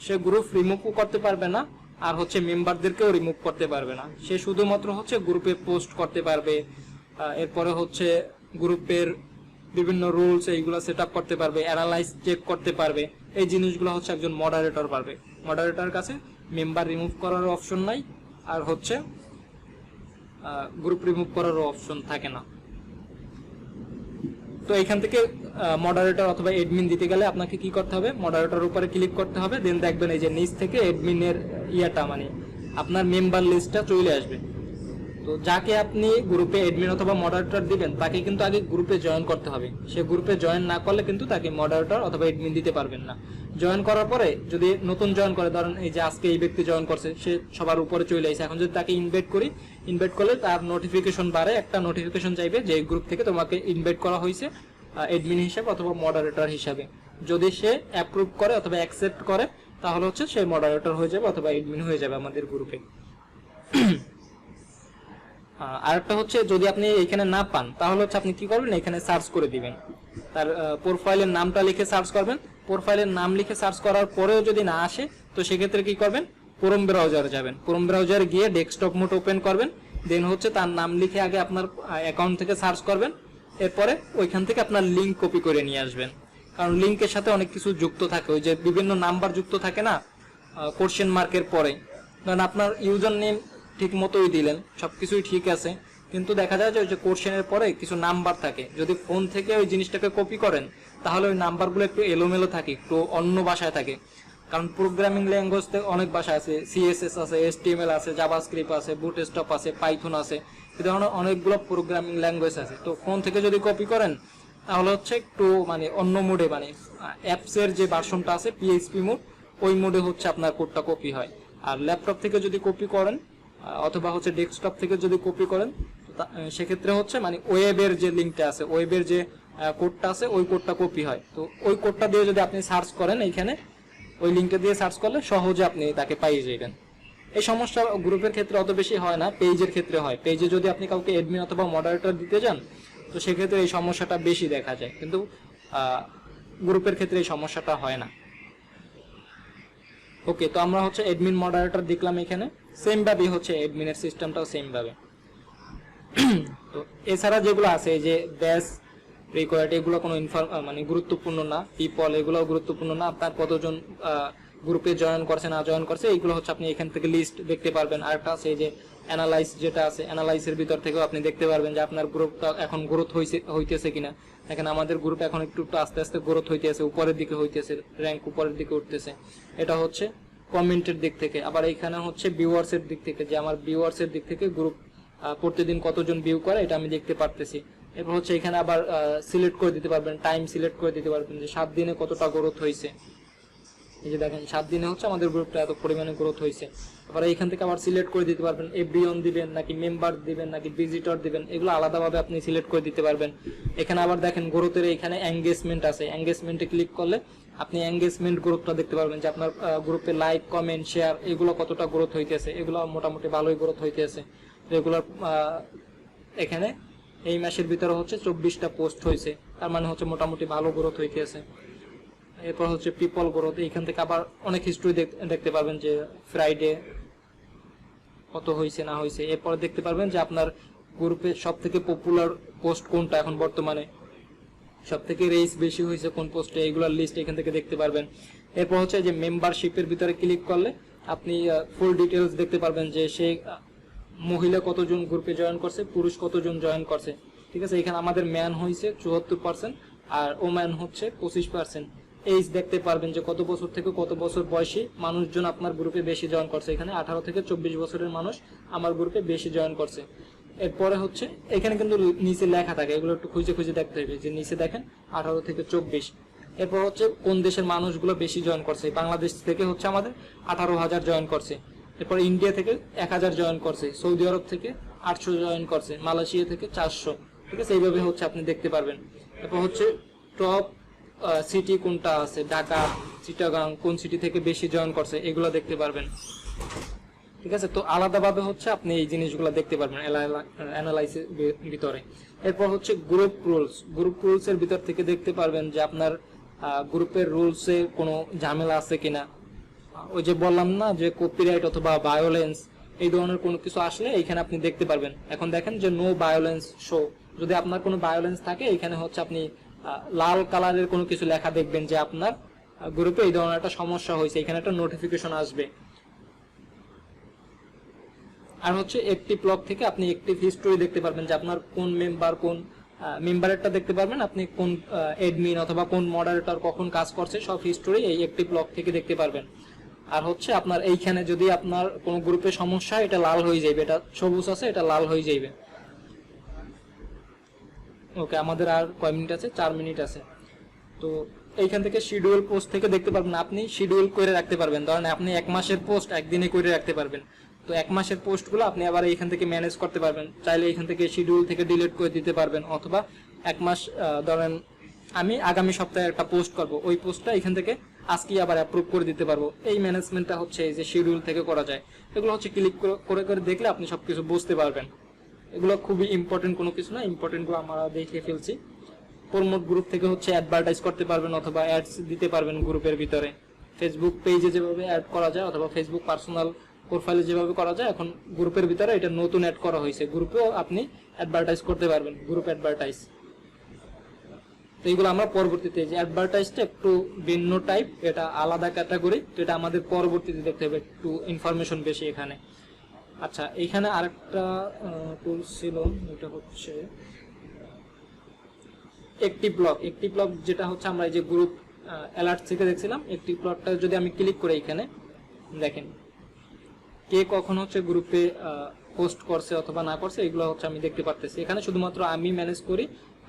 সে গ্রুপ রিমুভও করতে পারবে না, আর হচ্ছে মেম্বারদেরকেও রিমুভ করতে পারবে না। সে শুধুমাত্র হচ্ছে গ্রুপে পোস্ট করতে পারবে, এরপরে হচ্ছে গ্রুপের বিভিন্ন রুলস এইগুলো সেট আপ করতে পারবে, অ্যানালাইজ চেক করতে পারবে। এই জিনিসগুলো হচ্ছে একজন মডারেটর পারবে। মডারেটর কাছে মেম্বার রিমুভ করার অপশন নাই, আর হচ্ছে গ্রুপ রিমুভ করারও অপশন থাকে না। তো এখান থেকে মডারেটর অথবা অ্যাডমিন দিতে গেলে আপনাকে কি করতে হবে, মডারেটর উপরে ক্লিক করতে হবে, দেন দেখবেন এই যে নিচ থেকে অ্যাডমিনের ইয়াটা মানে আপনার মেম্বার লিস্টটা চলে আসবে। তো যাকে আপনি গ্রুপে অ্যাডমিন অথবা মডারেটর দিবেন তাকে কিন্তু আগে গ্রুপে জয়েন করতে হবে। সে গ্রুপে জয়েন না করলে কিন্তু তাকে মডারেটর অথবা অ্যাডমিন দিতে পারবেন না। জয়েন করার পরে যদি নতুন জয়েন করে, ধরেন এই যে আজকে এই ব্যক্তি জয়েন করছে, সে সবার উপরে চলে আসে, এখন যদি তাকে ইনভাইট করি, ইনভাইট করলে তার নোটিফিকেশন বাড়ে, একটা নোটিফিকেশন চাইবে যে এই গ্রুপ থেকে তোমাকে ইনভাইট করা হয়েছে অ্যাডমিন হিসাবে অথবা মডারেটর হিসাবে। যদি সে অ্যাপ্রুভ করে অথবা অ্যাকসেপ্ট করে তাহলে হচ্ছে সে মডারেটর হয়ে যাবে অথবা অ্যাডমিন হয়ে যাবে আমাদের গ্রুপে। আরেকটা হচ্ছে যদি আপনি এখানে না পান তাহলে হচ্ছে আপনি কি করবেন, এখানে সার্চ করে দিবেন, তার প্রোফাইলের নামটা লিখে সার্চ করবেন। প্রোফাইলের নাম লিখে সার্চ করার পরেও যদি না আসে তো সেক্ষেত্রে কি করবেন, ক্রোম ব্রাউজারে যাবেন। ক্রোম ব্রাউজারে গিয়ে ডেস্কটপ মোড ওপেন করবেন, দেন হচ্ছে তার নাম লিখে আগে আপনার অ্যাকাউন্ট থেকে সার্চ করবেন, এরপরে ওইখান থেকে আপনার লিঙ্ক কপি করে নিয়ে আসবেন। কারণ লিঙ্কের সাথে অনেক কিছু যুক্ত থাকে, ওই যে বিভিন্ন নাম্বার যুক্ত থাকে না কোশ্চেন মার্কের পরে। কারণ আপনার ইউজার নেম ঠিক মতোই দিলেন, সবকিছুই ঠিক আছে, কিন্তু দেখা যায় যে ওই যে কোশ্চেনের পরে কিছু নাম্বার থাকে। যদি ফোন থেকে ওই জিনিসটাকে কপি করেন তাহলে ওই নাম্বারগুলো একটু এলোমেলো থাকে, একটু অন্য ভাষায় থাকে। কারণ প্রোগ্রামিং ল্যাঙ্গুয়েজতে অনেক ভাষা আছে, সিএসএস আছে, HTML আছে, জাভাস্ক্রিপ্ট আছে, বুটস্ট্র্যাপ আছে, পাইথন আছে, এই ধরনের অনেকগুলো প্রোগ্রামিং ল্যাঙ্গুয়েজ আছে। তো ফোন থেকে যদি কপি করেন তাহলে হচ্ছে একটু মানে অন্য মোডে, মানে অ্যাপসের যে ভার্সনটা আছে PHP মোড, ওই মোডে হচ্ছে আপনার কোডটা কপি হয়। আর ল্যাপটপ থেকে যদি কপি করেন অথবা হচ্ছে ডেস্কটপ থেকে যদি কপি করেন সেক্ষেত্রে হচ্ছে মানে ওয়েবের যে লিঙ্কটা আছে, ওয়েবের যে কোডটা আছে ওই কোডটা কপি হয়। তো ওই কোডটা দিয়ে যদি আপনি সার্চ করেন এইখানে, ওই লিঙ্কটা দিয়ে সার্চ করলে সহজে আপনি তাকে পাইয়ে যাবেন। এই সমস্যা গ্রুপের ক্ষেত্রে অত বেশি হয় না, পেজের ক্ষেত্রে হয়। পেজে যদি আপনি কাউকে অ্যাডমিন অথবা মডারেটর দিতে যান তো সেক্ষেত্রে এই সমস্যাটা বেশি দেখা যায়, কিন্তু গ্রুপের ক্ষেত্রে এই সমস্যাটা হয় না। ওকে, তো আমরা হচ্ছে অ্যাডমিন মডারেটর দেখলাম, এখানে সেম ভাবে হচ্ছে অ্যাডমিনের সিস্টেমটাও সেম ভাবে। তো এছাড়া যেগুলো আছে এই যে ব্যাস রিকোয়ার্ড, এগুলো কোনো মানে গুরুত্বপূর্ণ না। পিপল, এগুলো গুরুত্বপূর্ণ না। আপনার কতজন গ্রুপে জয়েন করছে না জয়েন করছে এইগুলো হচ্ছে আপনি এখান থেকে লিস্ট দেখতে পারবেন। আরেকটা আছে এই যে অ্যানালাইজ, যেটা আছে অ্যানালাইজের ভিতর থেকেও আপনি দেখতে পারবেন যে আপনার গ্রুপটা এখন গ্রোথ হইতেছে কিনা। এখানে আমাদের গ্রুপ এখন একটু আস্তে আস্তে গ্রোথ হইতেছে, উপরের দিকে হইতেছে, র্যাঙ্ক উপরের দিকে উঠতেছে। এটা হচ্ছে কমেন্টের দিক থেকে। আবার এখানে হচ্ছে ভিউয়ার্সের দিক থেকে, যে আমার ভিউয়ার্সের দিক থেকে গ্রুপ প্রতিদিন কতজন ভিউ করে এটা আমি দেখতে পারতেছি। এরপর হচ্ছে এখানে আবার সিলেক্ট করে দিতে পারবেন, টাইম সিলেক্ট করে দিতে পারবেন যে 7 দিনে কতটা গ্রোথ হয়েছে। এই যে দেখেন 7 দিনে হচ্ছে আমাদের গ্রুপটা এত পরিমাণে গ্রোথ হয়েছে। আবার এইখান থেকে আবার সিলেক্ট করে দিতে পারবেন এভরিওয়ান দিবেন নাকি মেম্বার দিবেন নাকি ভিজিটর দিবেন, এগুলো আলাদাভাবে আপনি সিলেক্ট করে দিতে পারবেন। এখানে আবার দেখেন গ্রোথের এখানে এঙ্গেজমেন্ট আছে, এঙ্গেজমেন্টে ক্লিক করলে আপনি এঙ্গেজমেন্ট গ্রোথটা দেখতে পারবেন যে আপনার গ্রুপে লাইক কমেন্ট শেয়ার এগুলো কতটা গ্রোথ হইতেছে। এগুলো মোটামুটি ভালোই গ্রোথ হইতেছে। রেগুলার এখানে এই মাসের ভিতরে হচ্ছে 24টা পোস্ট হয়েছে, তার মানে হচ্ছে মোটামুটি ভালো গ্রোথ হইতেছে। এরপর হচ্ছে পিপল গ্রোথ, এইখান থেকে আবার অনেক হিস্ট্রি দেখতে পারবেন যে ফ্রাইডে কত হয়েছে না হয়েছে। এরপর দেখতে পারবেন যে আপনার গ্রুপে সব থেকে পপুলার পোস্ট কোনটা, এখন বর্তমানে সব থেকে রেস বেশি হয়েছে কোন পোস্টে, এইগুলোর লিস্ট এখান থেকে দেখতে পারবেন। এরপর হচ্ছে যে মেম্বারশিপের ভিতরে ক্লিক করলে আপনি ফুল ডিটেলস দেখতে পারবেন যে সে মহিলা কতজন গ্রুপে জয়েন করছে, পুরুষ কতজন জয়েন করছে। ঠিক আছে, এখানে আমাদের ম্যান হয়েছে 74% আর ওম্যান হচ্ছে 25%। এইজ দেখতে পারবেন যে কত বছর থেকে কত বছর বয়সী মানুষজন আপনার গ্রুপে বেশি জয়েন করছে। এখানে 18 থেকে 24 বছরের মানুষ আমার গ্রুপে বেশি জয়েন করছে। এরপরে হচ্ছে এখানে কিন্তু নিচে লেখা থাকে, এগুলো একটু খুঁজে খুঁজে দেখতে হবে, যে নিচে দেখেন 18 থেকে 24। এরপর হচ্ছে কোন দেশের মানুষগুলো বেশি জয়েন করছে, বাংলাদেশ থেকে হচ্ছে আমাদের 18,000 জয়েন করছে। এরপর ইন্ডিয়া থেকে 1000 জয়েন করছে, সৌদি আরব থেকে 800 জয়েন করছে, মালয়েশিয়া থেকে 400। ঠিক আছে, এইভাবে হচ্ছে আপনি দেখতে পারবেন। এরপর হচ্ছে টপ সিটি কোনটা আছে, ঢাকা, চিটাগাং, কোন সিটি থেকে বেশি জয়েন করছে, এগুলো দেখতে পারবেন। ঠিক আছে, তো আলাদাভাবে হচ্ছে আপনি এই জিনিসগুলো দেখতে পারবেন অ্যানালাইসিস ভিতরে। এরপর হচ্ছে গ্রুপ রুলস, গ্রুপ রুলস এর ভিতর থেকে দেখতে পারবেন যে আপনার গ্রুপের রুলসে কোনো ঝামেলা আছে কিনা। ওই যে বললাম না যে কপিরাইট অথবা ভায়োলেন্স এই ধরনের কোনো কিছু আসলে এখানে আপনি দেখতে পারবেন। এখন দেখেন যে নো ভায়োলেন্স শো, যদি আপনার কোনো ভায়োলেন্স থাকে এখানে হচ্ছে আপনি লাল কালারের কোনো কিছু লেখা দেখবেন যে আপনার গ্রুপে এই ধরনের একটা সমস্যা হয়েছে, এখানে একটা নোটিফিকেশন আসবে। আর হচ্ছে অ্যাক্টিভ লগ থেকে আপনি অ্যাক্টিভ হিস্টোরি দেখতে পারবেন যে আপনার কোন মেম্বার, কোন মেম্বারেরটা দেখতে পারবেন, আপনি কোন অ্যাডমিন অথবা কোন মডারেটর কখন কাজ করছে, সব হিস্টোরি এই অ্যাক্টিভ লগ থেকে দেখতে পারবেন। আর হচ্ছে আপনার এইখানে যদি আপনার কোনো গ্রুপে সমস্যা, এটা লাল হয়ে যাবে, এটা সবুজ আছে, এটা লাল হয়ে যাবে। ওকে, আমাদের আর কয় মিনিট আছে? 4 মিনিট আছে। তো এইখান থেকে শিডিউল পোস্ট থেকে দেখতে পারবেন, আপনি শিডিউল করে রাখতে পারবেন। ধরেন আপনি 1 মাসের পোস্ট একদিনে করে রাখতে পারবেন, তো 1 মাসের পোস্টগুলো আপনি আবার এইখান থেকে ম্যানেজ করতে পারবেন। চাইলে এইখান থেকে শিডিউল থেকে ডিলিট করে দিতে পারবেন, অথবা 1 মাস ধরেন আমি আগামী সপ্তাহে একটা পোস্ট করব, ওই পোস্টটা এখান থেকে আজকে আবার অ্যাপ্রুভ করে দিতে পারবো। এই ম্যানেজমেন্টটা হচ্ছে এই যে শিডিউল থেকে করা যায়। এগুলো হচ্ছে ক্লিক করে করে দেখলে আপনি সবকিছু বুঝতে পারবেন। এগুলো খুবই ইম্পর্টেন্ট কোনো কিছু না, ইম্পর্টেন্টগুলো আমরা দেখে ফেলছি। প্রমোট গ্রুপ থেকে হচ্ছে অ্যাডভার্টাইজ করতে পারবেন অথবা অ্যাডস দিতে পারবেন গ্রুপের ভিতরে। ফেসবুক পেজে যেভাবে অ্যাড করা যায় অথবা ফেসবুক পার্সোনাল প্রোফাইলে যেভাবে করা যায়, এখন গ্রুপের ভিতরে এটা নতুন অ্যাড করা হয়েছে, গ্রুপেও আপনি অ্যাডভার্টাইজ করতে পারবেন, গ্রুপ অ্যাডভার্টাইজ। তো এইগুলো আমরা পরবর্তীতে, যে অ্যাডভার্টাইজটা একটু ভিন্ন টাইপ, এটা আলাদা ক্যাটাগরি, তো এটা আমাদের পরবর্তীতে দেখতে হবে, একটু ইনফরমেশন বেশি এখানে। আচ্ছা, এইখানে আরেকটা টুলস ছিল, এটা হচ্ছে অ্যাক্টিভ লগ। অ্যাক্টিভ লগ যেটা হচ্ছে আমরা এই যে গ্রুপ অ্যালার্ট থেকে দেখছিলাম, অ্যাক্টিভ লগটা যদি আমি ক্লিক করি এখানে দেখেন কে কখন হচ্ছে গ্রুপে পোস্ট করছে অথবা না করছে, এগুলো হচ্ছে আমি দেখতে পারতেছি। এখানে শুধুমাত্র আমি ম্যানেজ করি,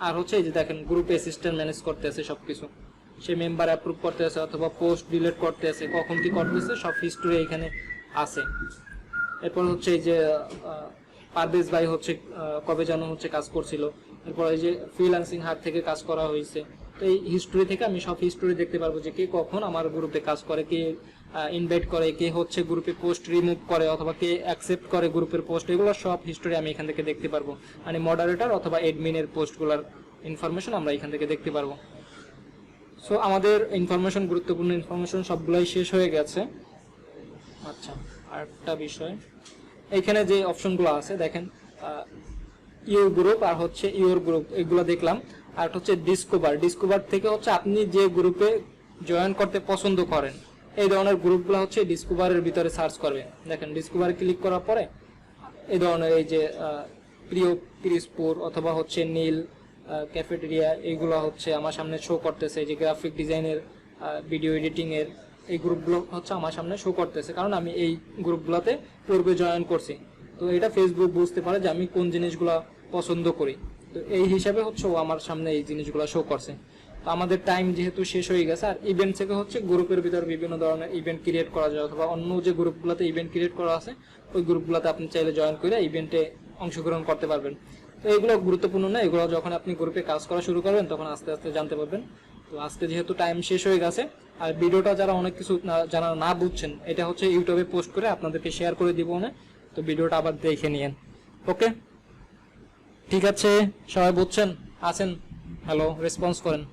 আর হচ্ছে এই যে দেখেন গ্রুপ অ্যাসিস্ট্যান্ট ম্যানেজ করতে আছে সবকিছু, সে মেম্বার অ্যাপ্রুভ করতে আছে অথবা পোস্ট ডিলিট করতে আছে, কখন কি করতেছে সব হিস্টোরি এখানে আছে। এরপর হচ্ছে এই যে পারভেজ ভাই হচ্ছে কবে যেন হচ্ছে কাজ করছিল, এরপর এই যে ফ্রিল্যান্সিং হাট থেকে কাজ করা হয়েছে। তো এই হিস্টোরি থেকে আমি সব হিস্টোরি দেখতে পারবো যে কে কখন আমার গ্রুপে কাজ করে, কে ইনভাইট করে, কে হচ্ছে গ্রুপে পোস্ট রিমুভ করে অথবা কে অ্যাকসেপ্ট করে গ্রুপের পোস্ট, এগুলো সব হিস্টোরি আমি এখান থেকে দেখতে পারবো। মানে মডারেটর অথবা অ্যাডমিনের পোস্টগুলোর ইনফরমেশন আমরা এখান থেকে দেখতে পারবো। সো আমাদের ইনফরমেশন, গুরুত্বপূর্ণ ইনফরমেশন সবগুলাই শেষ হয়ে গেছে। আচ্ছা, আরেকটা বিষয়, এইখানে যে অপশনগুলো আছে দেখেন, ইউর গ্রুপ আর হচ্ছে ইউর গ্রুপ, এগুলো দেখলাম। আর হচ্ছে ডিসকভার, ডিসকভার থেকে হচ্ছে আপনি যে গ্রুপে জয়েন করতে পছন্দ করেন এই ধরনের গ্রুপগুলো হচ্ছে ডিসকভারের ভিতরে সার্চ করবে। দেখেন ডিসকভারে ক্লিক করার পরে এই ধরনের এই যে প্রিয় পিরিসপুর অথবা হচ্ছে নীল ক্যাফেটেরিয়া, এইগুলো হচ্ছে আমার সামনে শো করতেছে। এই যে গ্রাফিক ডিজাইনের, ভিডিও এডিটিং এর, এই গ্রুপগুলো হচ্ছে আমার সামনে শো করতেছে, কারণ আমি এই গ্রুপগুলোতে পূর্বে জয়েন করছি। তো এটা ফেসবুক বুঝতে পারে যে আমি কোন জিনিসগুলো পছন্দ করি, তো এই হিসাবে হচ্ছে ও আমার সামনে এই জিনিসগুলো শো করছে। তো আমাদের টাইম যেহেতু শেষ হয়ে গেছে, আর ইভেন্ট থেকে হচ্ছে গ্রুপের ভিতরে বিভিন্ন ধরনের ইভেন্ট ক্রিয়েট করা যায়, অথবা অন্য যে গ্রুপগুলোতে ইভেন্ট ক্রিয়েট করা আছে ওই গ্রুপগুলোতে আপনি চাইলে জয়েন করে ইভেন্টে অংশগ্রহণ করতে পারবেন। তো এগুলো গুরুত্বপূর্ণ না, এগুলো যখন আপনি গ্রুপে কাজ করা শুরু করবেন তখন আস্তে আস্তে জানতে পারবেন। তো আজকে যেহেতু টাইম শেষ হয়ে গেছে, আর ভিডিওটা যারা অনেক কিছু যারা না বুঝছেন, এটা হচ্ছে ইউটিউবে পোস্ট করে আপনাদেরকে শেয়ার করে দিব না, তো ভিডিওটা আবার দেখে নিয়েন। ওকে, ঠিক আছে, সবাই বুঝছেন? আছেন? হ্যালো, রেসপন্স করেন।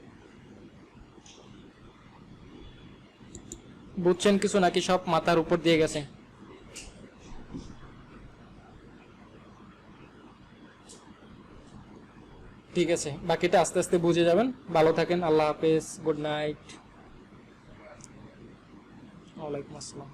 বুঝছেন কিছু নাকি সব মাথার উপর দিয়ে গেছে? ঠিক আছে, বাকিটা আস্তে আস্তে বুঝে যাবেন। ভালো থাকেন, আল্লাহ হাফেজ, গুড নাইট, ওয়ালাইকুম আসসালাম।